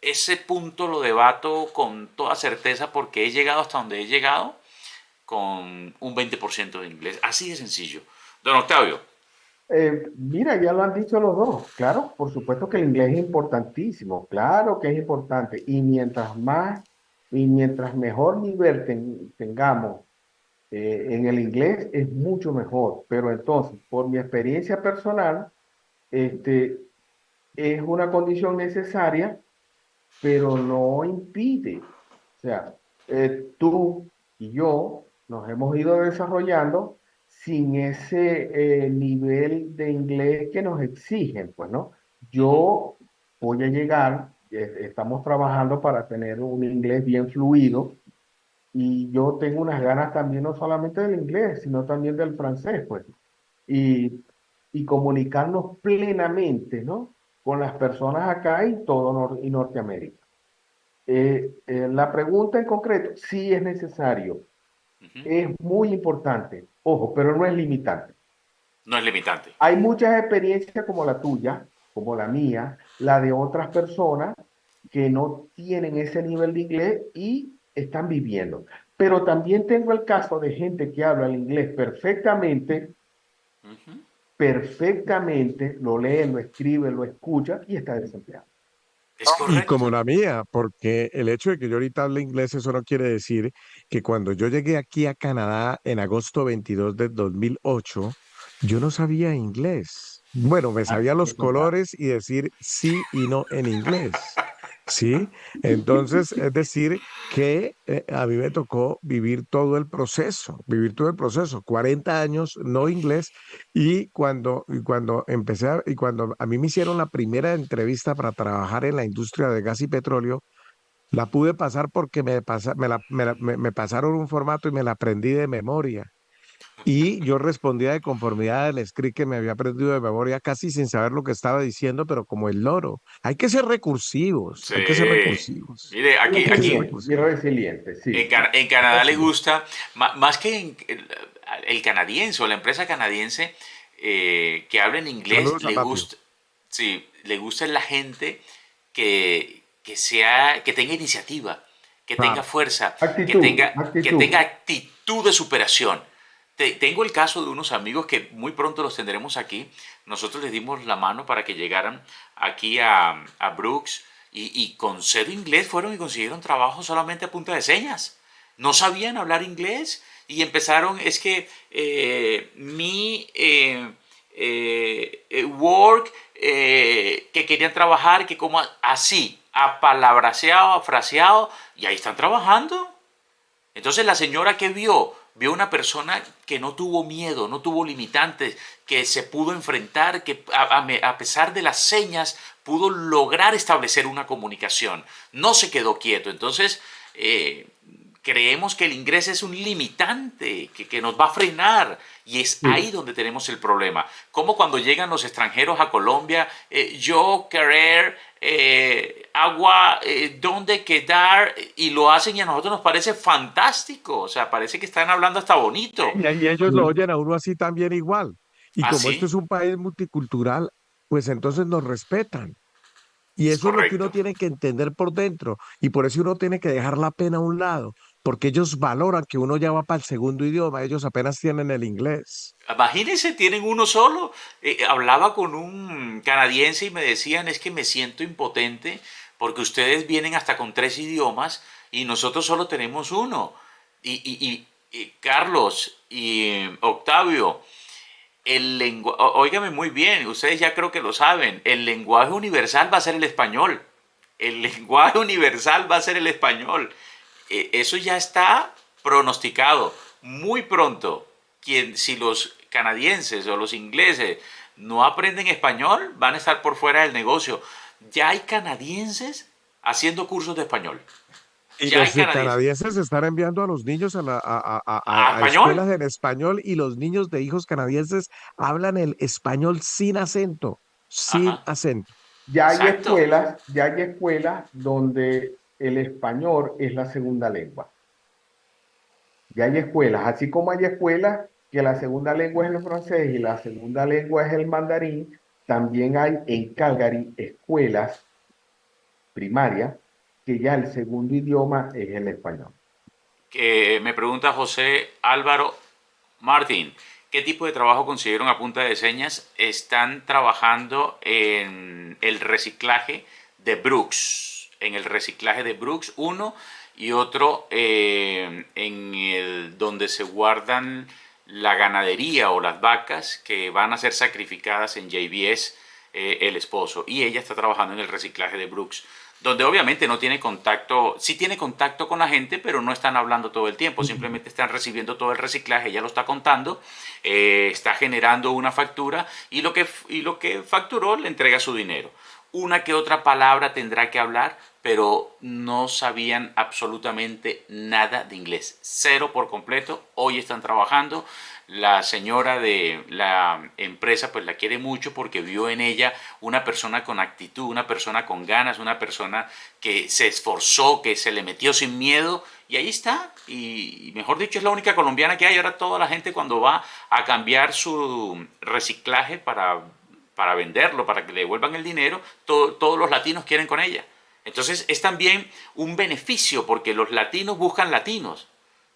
ese punto lo debato con toda certeza porque he llegado hasta donde he llegado con un 20% de inglés. Así de sencillo. Don Octavio. mira, ya lo han dicho los dos. Claro, por supuesto que el inglés es importantísimo. Claro que es importante. Y mientras mejor nivel tengamos en el inglés, es mucho mejor. Pero entonces, por mi experiencia personal, este, es una condición necesaria pero no impide. O sea, tú y yo nos hemos ido desarrollando sin ese nivel de inglés que nos exigen, pues, ¿no? Ujú. Yo voy a llegar, estamos trabajando para tener un inglés bien fluido y yo tengo unas ganas también no solamente del inglés, sino también del francés, pues, y, y comunicarnos plenamente, ¿no? Con las personas acá y todo y Norteamérica. La pregunta en concreto, sí es necesario, Ujú. es muy importante, ojo, pero no es limitante. No es limitante. Hay muchas experiencias como la tuya, como la mía, la de otras personas que no tienen ese nivel de inglés y están viviendo. Pero también tengo el caso de gente que habla el inglés perfectamente, Ujú. perfectamente, lo lee, lo escribe, lo escucha y está desempleado. Es Y como correcto. la mía, porque el hecho de que yo ahorita hable inglés, eso no quiere decir que cuando yo llegué aquí a Canadá en agosto 22 de 2008, yo no sabía inglés. Bueno, me Así sabía los que contar. colores y decir sí y no en inglés. ¿Sí? Entonces, es decir, que a mí me tocó vivir todo el proceso, 40 años, no inglés, y cuando a mí me hicieron la primera entrevista para trabajar en la industria de gas y petróleo, la pude pasar porque me pasaron un formato y me la aprendí de memoria. Y yo respondía de conformidad al script que me había aprendido de memoria, casi sin saber lo que estaba diciendo, pero como el loro. Hay que ser recursivos, Sí. hay que ser recursivos, Mire, hay que ser Resiliente, y recursivos. resiliente, sí. En Canadá le Resiliente. gusta, más que el canadiense o la empresa canadiense que habla en inglés, Saludos a Matthew. Sí, le gusta la gente que tenga iniciativa, que tenga Claro. fuerza, Actitud, que actitud. tenga actitud de superación. Tengo el caso de unos amigos que muy pronto los tendremos aquí. Nosotros les dimos la mano para que llegaran aquí a Brooks y con cero inglés fueron y consiguieron trabajo solamente a punta de señas. No sabían hablar inglés y empezaron, es que work, que querían trabajar, que como así, apalabraseado, afraseado, y ahí están trabajando. Entonces la señora que vio una persona que no tuvo miedo, no tuvo limitantes, que se pudo enfrentar, que a pesar de las señas pudo lograr establecer una comunicación, no se quedó quieto. Entonces, creemos que el inglés es un limitante que nos va a frenar y es ahí Sí. donde tenemos el problema. Como cuando llegan los extranjeros a Colombia, yo querer agua, dónde quedar y lo hacen y a nosotros nos parece fantástico, o sea, parece que están hablando hasta bonito. Y ellos lo oyen a uno así también igual. Y como esto Así, es un país multicultural, pues entonces nos respetan. Y es eso es lo que uno correcto. tiene que entender por dentro. Y por eso uno tiene que dejar la pena a un lado, porque ellos valoran que uno ya va para el segundo idioma, ellos apenas tienen el inglés. Imagínense, tienen uno solo. Hablaba con un canadiense y me decían, es que me siento impotente porque ustedes vienen hasta con 3 idiomas y nosotros solo tenemos uno. Y Carlos y Octavio, óigame muy bien, ustedes ya creo que lo saben, el lenguaje universal va a ser el español. El lenguaje universal va a ser el español. Eso ya está pronosticado. Muy pronto, si los canadienses o los ingleses no aprenden español, van a estar por fuera del negocio. Ya hay canadienses haciendo cursos de español. Y Ya hay los canadienses. canadienses están enviando a los niños ¿A a español? escuelas en español y los niños de hijos canadienses hablan el español sin acento, sin Ajá. acento. Exacto. Ya hay escuelas donde el español es la segunda lengua. Ya hay escuelas, así como hay escuelas que la segunda lengua es el francés y la segunda lengua es el mandarín, también hay en Calgary escuelas primarias que ya el segundo idioma es el español. Que me pregunta José Álvaro Martín, ¿qué tipo de trabajo consiguieron a punta de señas? Están trabajando en el reciclaje de Brooks, en el reciclaje de Brooks, uno y otro en el donde se guardan la ganadería o las vacas que van a ser sacrificadas en JBS, el esposo, y ella está trabajando en el reciclaje de Brooks, donde obviamente no tiene contacto, sí tiene contacto con la gente, pero no están hablando todo el tiempo, simplemente están recibiendo todo el reciclaje, ella lo está contando, está generando una factura y lo que facturó le entrega su dinero. Una que otra palabra tendrá que hablar, pero no sabían absolutamente nada de inglés. Cero por completo. Hoy están trabajando. La señora de la empresa pues la quiere mucho porque vio en ella una persona con actitud, una persona con ganas, una persona que se esforzó, que se le metió sin miedo y ahí está. Y mejor dicho, es la única colombiana que hay. Ahora toda la gente cuando va a cambiar su reciclaje para venderlo, para que le devuelvan el dinero, todos los latinos quieren con ella. Entonces es también un beneficio porque los latinos buscan latinos,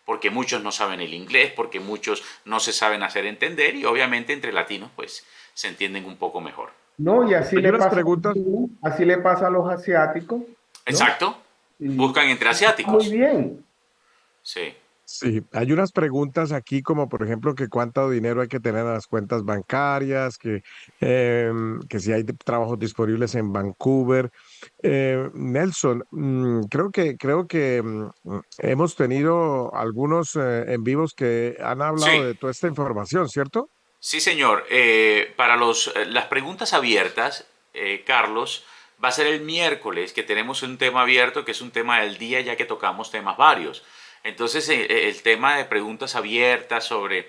porque muchos no saben el inglés, porque muchos no se saben hacer entender y obviamente entre latinos pues se entienden un poco mejor. No, y así Hay le unas pasa a preguntas, así le pasa a los asiáticos, ¿no? Exacto, Y buscan entre está muy asiáticos. bien. Sí, sí, hay unas preguntas aquí como por ejemplo que cuánto dinero hay que tener en las cuentas bancarias, que si hay trabajos disponibles en Vancouver. Nelson, hemos tenido algunos en vivos que han hablado sí, de toda esta información, ¿cierto? sí señor. Para las preguntas abiertas, Carlos, va a ser el miércoles que tenemos un tema abierto que es un tema del día ya que tocamos temas varios. Entonces, el tema de preguntas abiertas sobre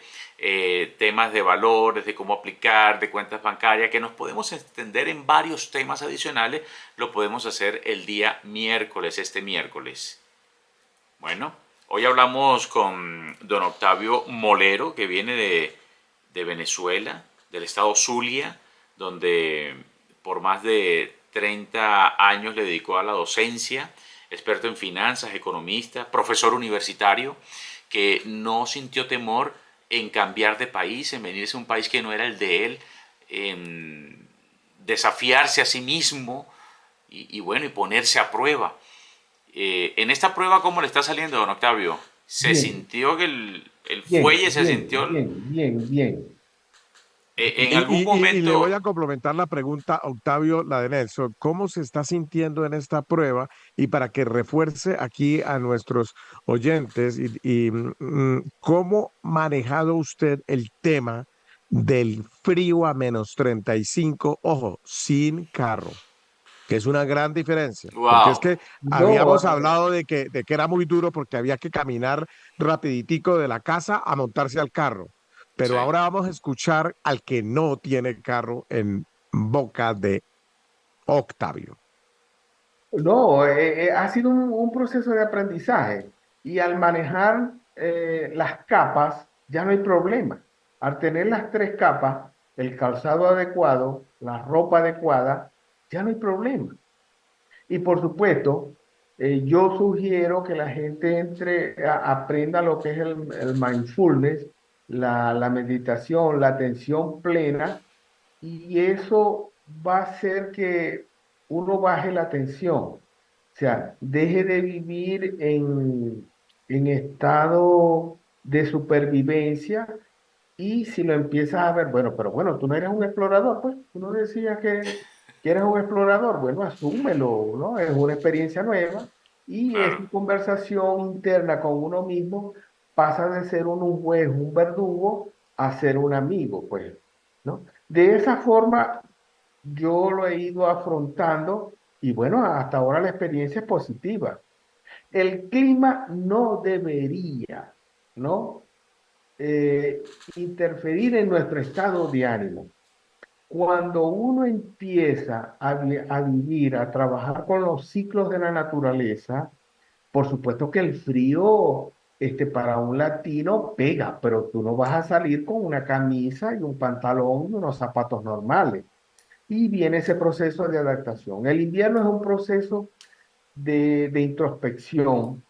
temas de valores, de cómo aplicar, de cuentas bancarias, que nos podemos extender en varios temas adicionales, lo podemos hacer el día miércoles, este miércoles. Bueno, hoy hablamos con don Octavio Molero, que viene de Venezuela, del estado Zulia, donde por más de 30 años le dedicó a la docencia, experto en finanzas, economista, profesor universitario, que no sintió temor en cambiar de país, en venirse a un país que no era el de él, en desafiarse a sí mismo y bueno, y ponerse a prueba. En esta prueba, ¿cómo le está saliendo, don Octavio? ¿Se Bien, sintió que el bien, fuelle se bien, sintió bien, bien, bien. en Y, algún y le voy momento? a complementar la pregunta, Octavio, la de Nelson, ¿cómo se está sintiendo en esta prueba? Y para que refuerce aquí a nuestros oyentes, ¿cómo ha manejado usted el tema del frío a -35, ojo, sin carro? Que es una gran diferencia, porque es ¡Wow! que No, habíamos hablado de que era muy duro porque había que caminar rapiditico de la casa a montarse al carro, Sí. pero ahora vamos a escuchar al que no tiene carro en boca de Octavio. no, ha sido un proceso de aprendizaje y al manejar las capas ya no hay problema. Al tener las tres capas, el calzado adecuado, la ropa adecuada, ya no hay problema. Y por supuesto, yo sugiero que la gente aprenda lo que es el mindfulness, la meditación, la atención plena, y eso va a hacer que uno baje la tensión. O sea, deje de vivir en estado de supervivencia y si lo empiezas a ver, bueno, pero bueno, tú no eres un explorador, pues tú no decías que eres un explorador, bueno, asúmelo, ¿no? Es una experiencia nueva y esa Claro. conversación interna con uno mismo pasa de ser un juez, un verdugo, a ser un amigo, pues, ¿no? De esa forma yo lo he ido afrontando y bueno, hasta ahora la experiencia es positiva. El clima no debería, ¿no? Interferir en nuestro estado de ánimo. Cuando uno empieza a vivir, a trabajar con los ciclos de la naturaleza, por supuesto que el frío, para un latino pega, pero tú no vas a salir con una camisa y un pantalón y unos zapatos normales. Y viene ese proceso de adaptación. El invierno es un proceso de introspección,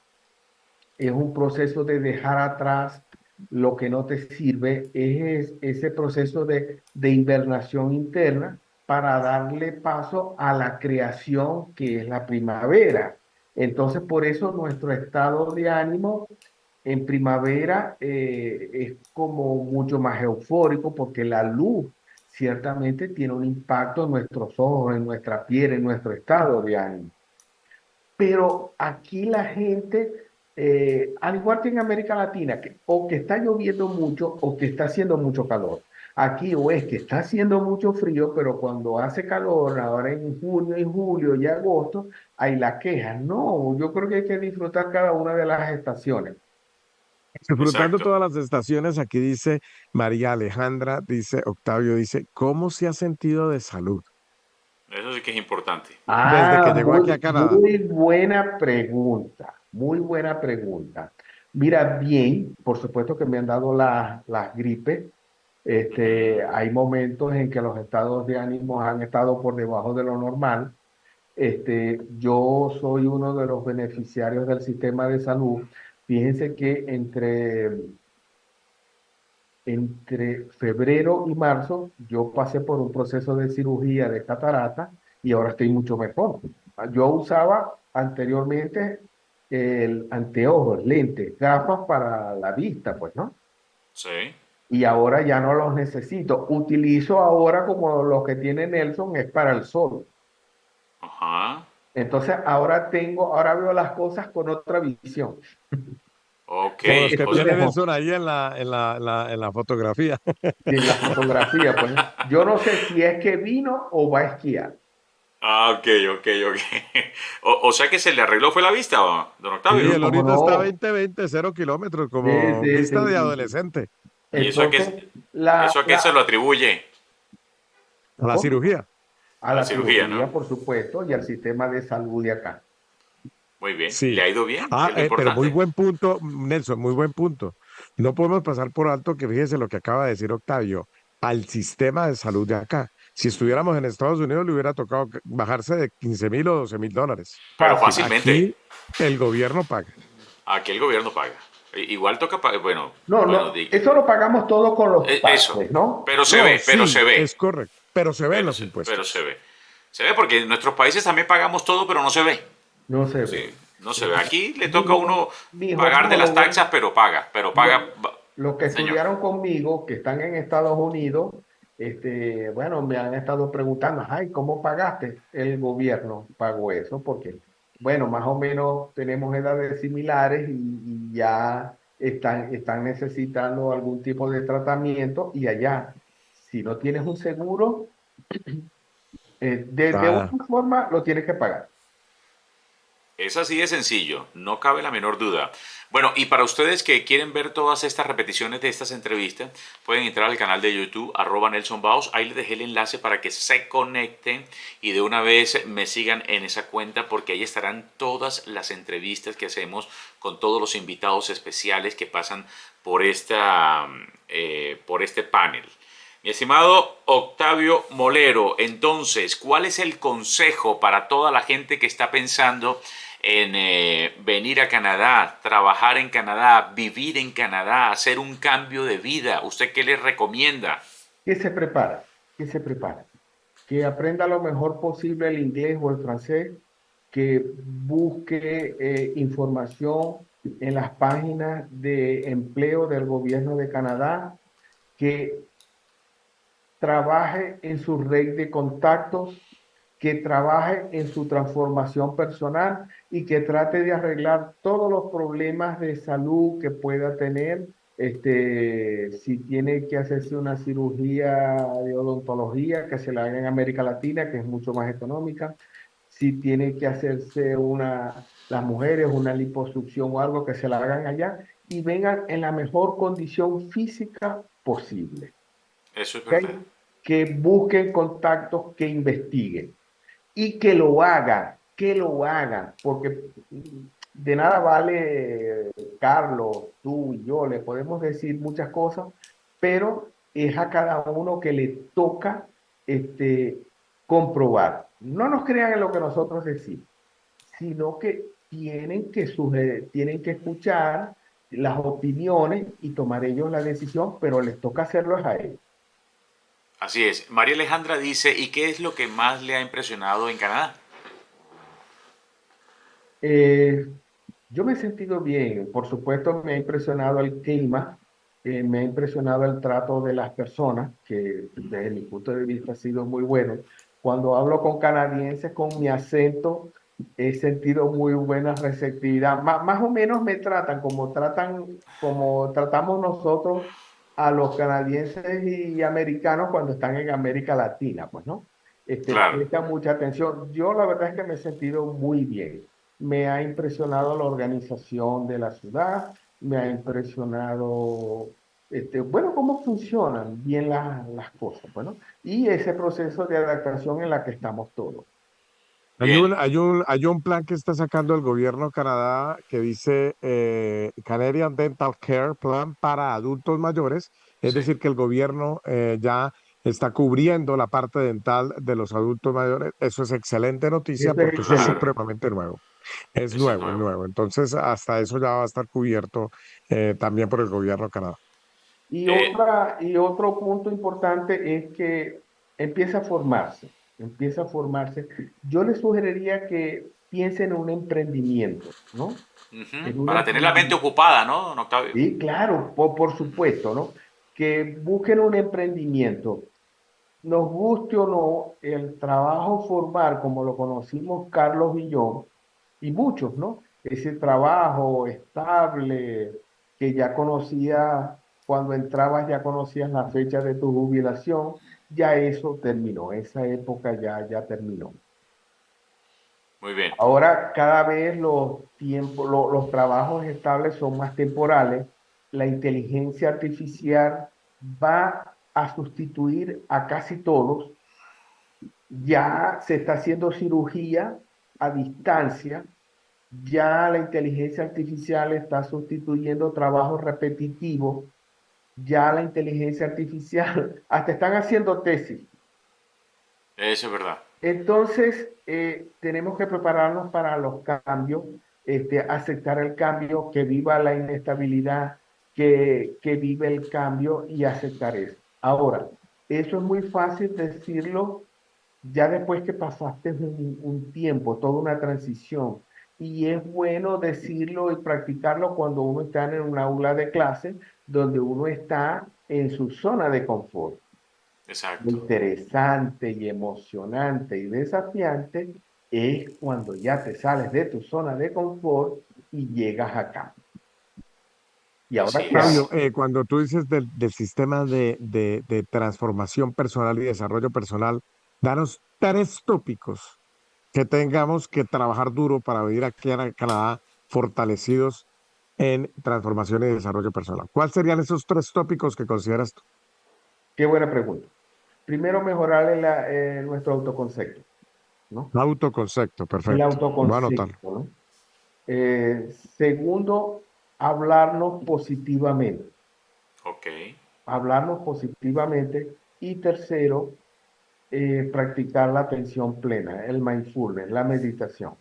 es un proceso de dejar atrás lo que no te sirve, es ese proceso de invernación interna para darle paso a la creación que es la primavera. Entonces, por eso nuestro estado de ánimo en primavera es como mucho más eufórico porque la luz ciertamente tiene un impacto en nuestros ojos, en nuestra piel, en nuestro estado de ánimo. Pero aquí la gente, al igual que en América Latina, o que está lloviendo mucho o que está haciendo mucho calor. Aquí o es que está haciendo mucho frío, pero cuando hace calor, ahora en junio y julio y agosto, hay la queja. No, yo creo que hay que disfrutar cada una de las estaciones. Disfrutando Exacto. todas las estaciones, aquí dice María Alejandra, dice Octavio, dice, ¿cómo se ha sentido de salud Eso sí que es importante. desde que Ah, llegó aquí a Canadá? muy buena pregunta, muy buena pregunta. Mira, bien, por supuesto que me han dado las gripes. Ujú. Hay momentos en que los estados de ánimo han estado por debajo de lo normal. Yo soy uno de los beneficiarios del sistema de salud. Fíjense que entre febrero y marzo yo pasé por un proceso de cirugía de catarata y ahora estoy mucho mejor. Yo usaba anteriormente el anteojos, lentes, gafas para la vista, pues, ¿no? Sí. Y ahora ya no los necesito. Utilizo ahora como los que tiene Nelson, es para el sol. Ajá. Entonces ahora veo las cosas con otra visión. Ok. Como los que O Estoy sea, tiene mejor. Nelson ahí en la fotografía. Y en la fotografía, pues, yo no sé si es que vino o va a esquiar. ok, ok, ok. O sea que se le arregló fue la vista, don Sí, Octavio. él ¿Cómo ahorita está no? 20-20, 0 kilómetros, Sí, como sí, vista sí, de sí, sí. adolescente ¿Y Entonces, eso a qué se lo atribuye? a la ¿cómo? cirugía. A A la la cirugía, ¿no? cirugía, por supuesto, y al sistema de salud de acá. Muy bien. ¿Le Sí. ha ido bien? Que Ah, es lo pero muy importante. buen punto, Nelson, muy buen punto. No podemos pasar por alto que fíjese lo que acaba de decir Octavio, al sistema de salud de acá. Si estuviéramos en Estados Unidos, le hubiera tocado bajarse de 15.000 o 12.000 dólares. Pero Fácil. fácilmente. Aquí el gobierno paga. Aquí el gobierno paga. Igual toca pagar. Bueno, No, bueno, no, eso lo pagamos todo con los eso. taxes, ¿no? Pero se No, ve, pero sí, se ve. es correcto, pero se ven los Pero se impuestos. ve. Se ve porque en nuestros países también pagamos todo, pero no se ve. No se ve. Sí, no se ve. Entonces, Aquí le toca a mis, uno mis pagar de las homólogos, taxas, pero paga, los que señor. estudiaron conmigo, que están en Estados Unidos, bueno, me han estado preguntando, ay, ¿cómo pagaste? El gobierno pagó eso, porque, bueno, más o menos tenemos edades similares y ya están necesitando algún tipo de tratamiento y allá, si no tienes un seguro, de Nada. una forma lo tienes que pagar. Es así de sencillo, no cabe la menor duda. Bueno, y para ustedes que quieren ver todas estas repeticiones de estas entrevistas, pueden entrar al canal de YouTube, Nelson Baos. Ahí les dejé el enlace para que se conecten y de una vez me sigan en esa cuenta porque ahí estarán todas las entrevistas que hacemos con todos los invitados especiales que pasan por este panel. Mi estimado Octavio Molero, entonces, ¿cuál es el consejo para toda la gente que está pensando en venir a Canadá, trabajar en Canadá, vivir en Canadá, hacer un cambio de vida? ¿Usted qué les recomienda? Que se prepara, que se prepara, que aprenda lo mejor posible el inglés o el francés, que busque información en las páginas de empleo del gobierno de Canadá, que trabaje en su red de contactos, que trabaje en su transformación personal y que trate de arreglar todos los problemas de salud que pueda tener. Si tiene que hacerse una cirugía de odontología, que se la haga en América Latina, que es mucho más económica. Si tiene que hacerse las mujeres, una liposucción o algo, que se la hagan allá y vengan en la mejor condición física posible. Eso es verdad. ¿Ok? Que busquen contactos, que investiguen y que lo hagan, porque de nada vale, Carlos, tú y yo, le podemos decir muchas cosas, pero es a cada uno que le toca este, comprobar. No nos crean en lo que nosotros decimos, sino que tienen que escuchar las opiniones y tomar ellos la decisión, pero les toca hacerlo a ellos. Así es. María Alejandra dice, ¿y qué es lo que más le ha impresionado en Canadá? Eh, yo me he sentido bien, por supuesto me ha impresionado el clima, me ha impresionado el trato de las personas, que desde mi punto de vista ha sido muy bueno. Cuando hablo con canadienses con mi acento, he sentido muy buena receptividad. Más o menos me tratan como tratamos nosotros a los canadienses y americanos cuando están en América Latina, pues, ¿no? Claro. Prestan mucha atención. Yo la verdad es que me he sentido muy bien. Me ha impresionado la organización de la ciudad, me ha impresionado, bueno, cómo funcionan bien las cosas, bueno, y ese proceso de adaptación en la que estamos todos. Bien. Hay un plan que está sacando el gobierno de Canadá que dice Canadian Dental Care Plan para adultos mayores. Es Sí. decir, que el gobierno ya está cubriendo la parte dental de los adultos mayores. Eso es excelente noticia Eso es porque eso es Claro. excelente. supremamente nuevo. Eso es Es nuevo. nuevo. Entonces, hasta eso ya va a estar cubierto también por el gobierno de Canadá. Eh, Y otro punto importante es que empieza a formarse, empieza a formarse. Yo le sugeriría que piensen en un emprendimiento, ¿no? Ujú. En un Para tener la mente emprendimiento. ocupada, ¿no, don Octavio? Sí, claro, por supuesto, ¿no? Que busquen un emprendimiento. Nos guste o no, el trabajo formal, como lo conocimos Carlos y yo, y muchos, ¿no? Ese trabajo estable que ya conocías, cuando entrabas ya conocías la fecha de tu jubilación, ya eso terminó, esa época ya terminó. Muy bien. Ahora cada vez los tiempos, los trabajos estables son más temporales. La inteligencia artificial va a sustituir a casi todos. Ya se está haciendo cirugía a distancia. Ya la inteligencia artificial está sustituyendo trabajos repetitivos. Ya la inteligencia artificial, hasta están haciendo tesis. Eso es verdad. Entonces, tenemos que prepararnos para los cambios, aceptar el cambio, que viva la inestabilidad, que vive el cambio y aceptar eso. Ahora, eso es muy fácil decirlo ya después que pasaste un tiempo, toda una transición. Y es bueno decirlo y practicarlo cuando uno está en un aula de clase, donde uno está en su zona de confort. Lo Exacto. interesante y emocionante y desafiante es cuando ya te sales de tu zona de confort y llegas acá. ¿Y ahora Así qué Octavio, es. hago? cuando tú dices del sistema de transformación personal y desarrollo personal, danos tres tópicos que tengamos que trabajar duro para venir aquí a Canadá fortalecidos en transformación y desarrollo personal. ¿Cuáles serían esos tres tópicos que consideras tú? Qué buena pregunta. Primero, mejorar nuestro autoconcepto, ¿no? Autoconcepto, El perfecto. Voy a anotarlo. autoconcepto, ¿no? Segundo, hablarnos positivamente, Ok, hablarnos positivamente. Y tercero, practicar la atención plena, el mindfulness, la meditación.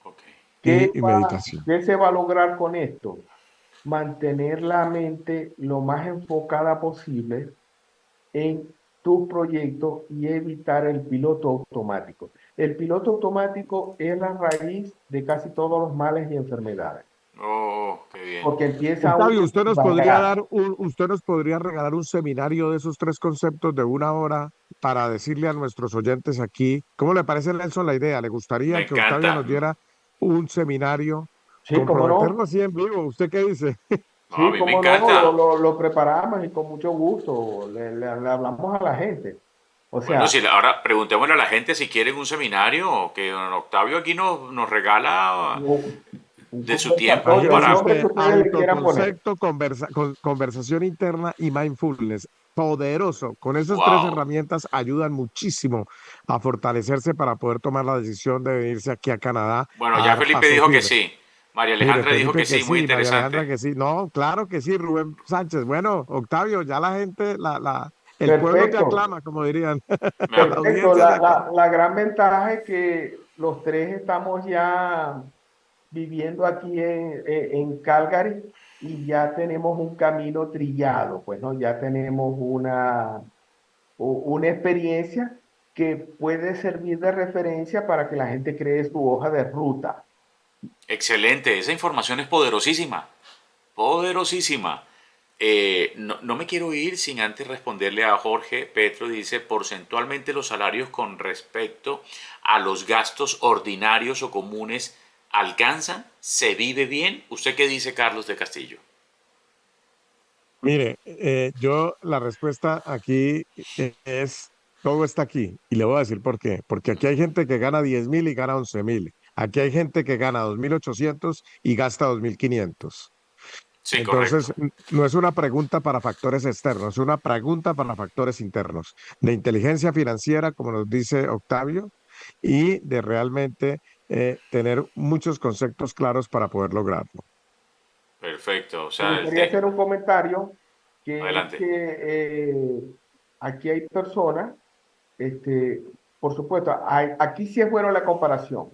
ok. Y meditación. ¿Qué se va a lograr con esto? Mantener la mente lo más enfocada posible en tu proyecto y evitar el piloto automático. El piloto automático es la raíz de casi todos los males y enfermedades, Oh, qué bien. porque empieza Octavio, uno a divagar. usted nos podría regalar un seminario de esos tres conceptos de una hora para decirle a nuestros oyentes aquí, ¿cómo le parece, Nelson, la idea? ¿Le Me gustaría que Octavio encanta. nos diera un seminario, Sí, cómo comprometerlo no. así en vivo? ¿Usted qué dice? No, a Sí, mí me cómo no, encanta. lo preparamos y con mucho gusto le hablamos a la gente. O Bueno, sea, si ahora preguntémosle a la gente si quieren un seminario, que don Octavio aquí nos regala un de su tiempo conversatorio, el Imagínese para... nombre que usted, ustedes le quieran poner. autoconcepto, conversación interna y mindfulness. Poderoso. Con esas tres ¡Wow! herramientas ayudan muchísimo a fortalecerse para poder tomar la decisión de venirse aquí a Canadá Bueno, a ya dar Felipe paso dijo que firme. sí. María Mire, Alejandra dijo Felipe que que sí, muy sí, María interesante. Alejandra que sí. No, claro que sí, Rubén Sánchez. Bueno, Octavio, ya la gente, el pueblo te Perfecto, aclama, como dirían, Me la ap- perfecto. audiencia te aclama. La gran ventaja es que los tres estamos ya viviendo aquí en Calgary y ya tenemos un camino trillado, pues, ¿no? Ya tenemos una experiencia que puede servir de referencia para que la gente cree su hoja de ruta. Excelente, esa información es poderosísima. Poderosísima. No me quiero ir sin antes responderle a Jorge. Petro dice, porcentualmente los salarios con respecto a los gastos ordinarios o comunes alcanzan, se vive bien. ¿Usted qué dice, Carlos de Castillo? Mire, yo la respuesta aquí es, todo está aquí. Y le voy a decir por qué. Porque aquí hay gente que gana 10.000 y gana 11.000. Aquí hay gente que gana 2.800 y gasta 2.500. Sí, Entonces, correcto. no es una pregunta para factores externos, es una pregunta para factores internos, de inteligencia financiera, como nos dice Octavio, y de realmente tener muchos conceptos claros para poder lograrlo. Perfecto. O Me sea, gustaría hacer un comentario que es adelante. que aquí hay personas, este, por supuesto, aquí sí es bueno la comparación.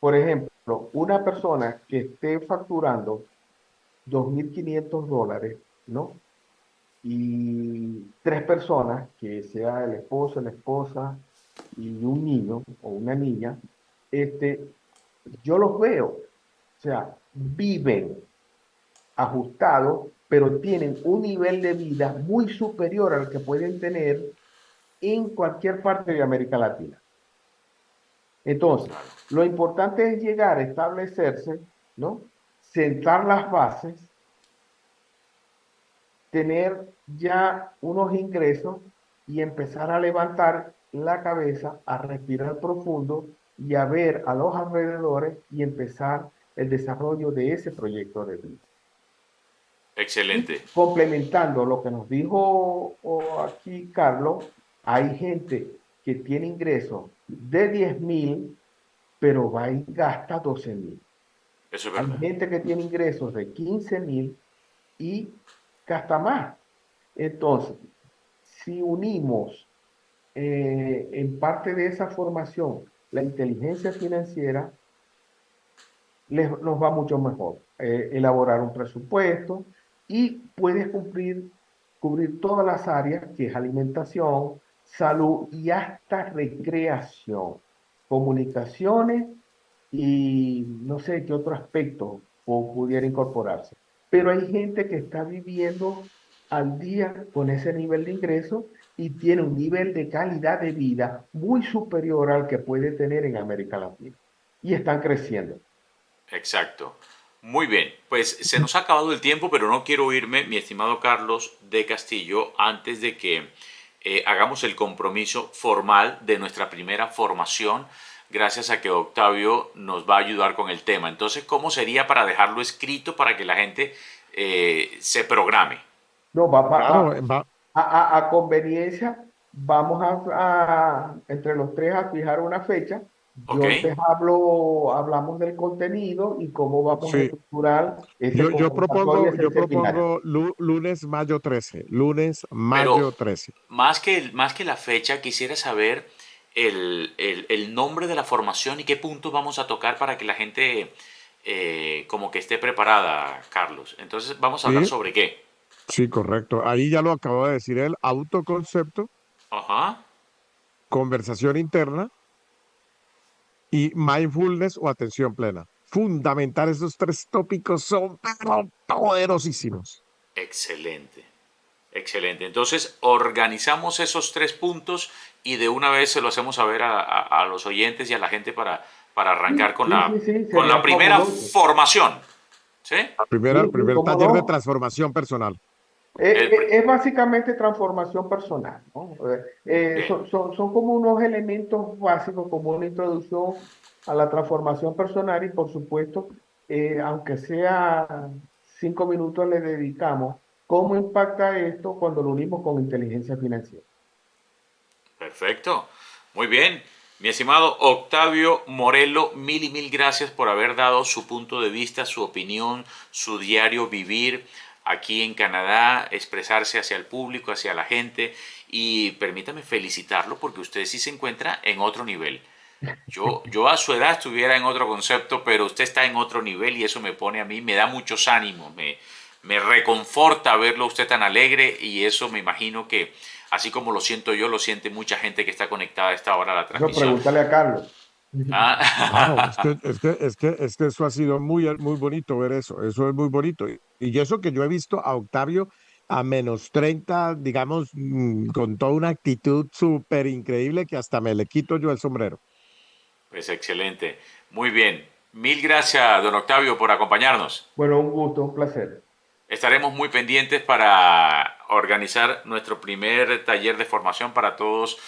Por ejemplo, una persona que esté facturando $2.500, ¿no? Y tres personas, que sea el esposo, la esposa y un niño o una niña, yo los veo, o sea, viven ajustados, pero tienen un nivel de vida muy superior al que pueden tener en cualquier parte de América Latina. Entonces, lo importante es llegar a establecerse, ¿no? Sentar las bases, tener ya unos ingresos y empezar a levantar la cabeza, a respirar profundo y a ver a los alrededores y empezar el desarrollo de ese proyecto de vida. Y Excelente. complementando lo que nos dijo aquí Carlos, hay gente que tiene ingresos de 10.000, pero va y gasta 12.000. Eso es Hay verdad. gente que tiene ingresos de 15.000 y gasta más. Entonces, si unimos en parte de esa formación, la inteligencia financiera nos va mucho mejor. Elaborar un presupuesto y puedes cubrir todas las áreas, que es alimentación, salud y hasta recreación, comunicaciones y no sé qué otro aspecto pudiera incorporarse. Pero hay gente que está viviendo al día con ese nivel de ingreso y tiene un nivel de calidad de vida muy superior al que puede tener en América Latina. Y están creciendo. Exacto. Muy bien, pues se nos ha acabado el tiempo, pero no quiero irme, mi estimado Carlos de Castillo, antes de que hagamos el compromiso formal de nuestra primera formación, gracias a que Octavio nos va a ayudar con el tema. Entonces, ¿cómo sería para dejarlo escrito para que la gente se programe? No, Claro, a conveniencia, vamos entre los tres a fijar una fecha. ¿Ok? Yo hablamos del contenido y cómo vamos a sí, estructurar ese yo conversatorio y propongo, ese yo seminario. propongo lunes, mayo 13, lunes, Pero mayo 13. más que la fecha, quisiera saber el nombre de la formación y qué puntos vamos a tocar para que la gente como que esté preparada, Carlos. Entonces, ¿vamos a hablar Sí, sobre qué? sí, correcto. Ahí ya lo acabo de decir él, autoconcepto, Ajá. conversación interna y mindfulness o atención plena. Fundamental, esos tres tópicos son pero poderosísimos. Excelente. Excelente. Entonces, organizamos esos tres puntos y de una vez se lo hacemos saber a los oyentes y a la gente para arrancar Sí, sí, sí, sí, con la sería primera fabuloso. formación. ¿Sí? El Sí, sí, primer cómo taller de no. transformación personal. El pri- Es básicamente transformación personal, ¿no? Bien. Son como unos elementos básicos, como una introducción a la transformación personal y por supuesto, aunque sea 5 minutos le dedicamos, ¿cómo impacta esto cuando lo unimos con inteligencia financiera? Perfecto. Muy bien. Mi estimado Octavio Morelo, mil y mil gracias por haber dado su punto de vista, su opinión, su diario vivir aquí en Canadá, expresarse hacia el público, hacia la gente y permítame felicitarlo porque usted sí se encuentra en otro nivel. Yo a su edad estuviera en otro concepto, pero usted está en otro nivel y eso me pone a mí, me da muchos ánimos, me reconforta verlo a usted tan alegre y eso me imagino que así como lo siento yo, lo siente mucha gente que está conectada a esta hora a la Eso transmisión. pregúntale a Carlos. Claro, Ah, es que eso ha sido muy bonito ver eso, eso es muy bonito. Y eso que yo he visto a Octavio a -30, digamos, con toda una actitud súper increíble que hasta me le quito yo el sombrero. pues excelente. Muy bien. Mil gracias, don Octavio, por acompañarnos. Bueno, un gusto, un placer. Estaremos muy pendientes para organizar nuestro primer taller de formación para todos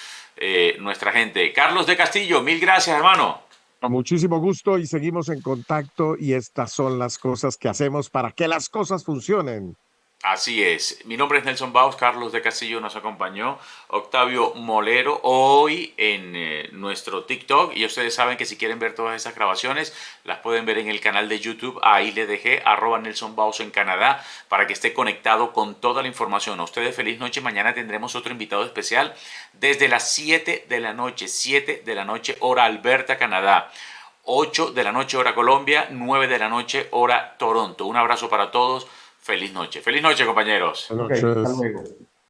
nuestra gente. Carlos de Castillo, mil gracias, hermano. Con muchísimo gusto y seguimos en contacto y estas son las cosas que hacemos para que las cosas funcionen. Así es. Mi nombre es Nelson Baus, Carlos de Castillo nos acompañó, Octavio Molero, hoy en nuestro TikTok. Y ustedes saben que si quieren ver todas esas grabaciones, las pueden ver en el canal de YouTube. Ahí le dejé @Nelson Baus en Canadá para que esté conectado con toda la información. A ustedes feliz noche. Mañana tendremos otro invitado especial desde las 7 de la noche, 7 de la noche, hora Alberta, Canadá. 8 de la noche hora Colombia, 9 de la noche hora Toronto. Un abrazo para todos. Feliz noche. Feliz noche, compañeros. Buenas Ok, hasta noches. luego.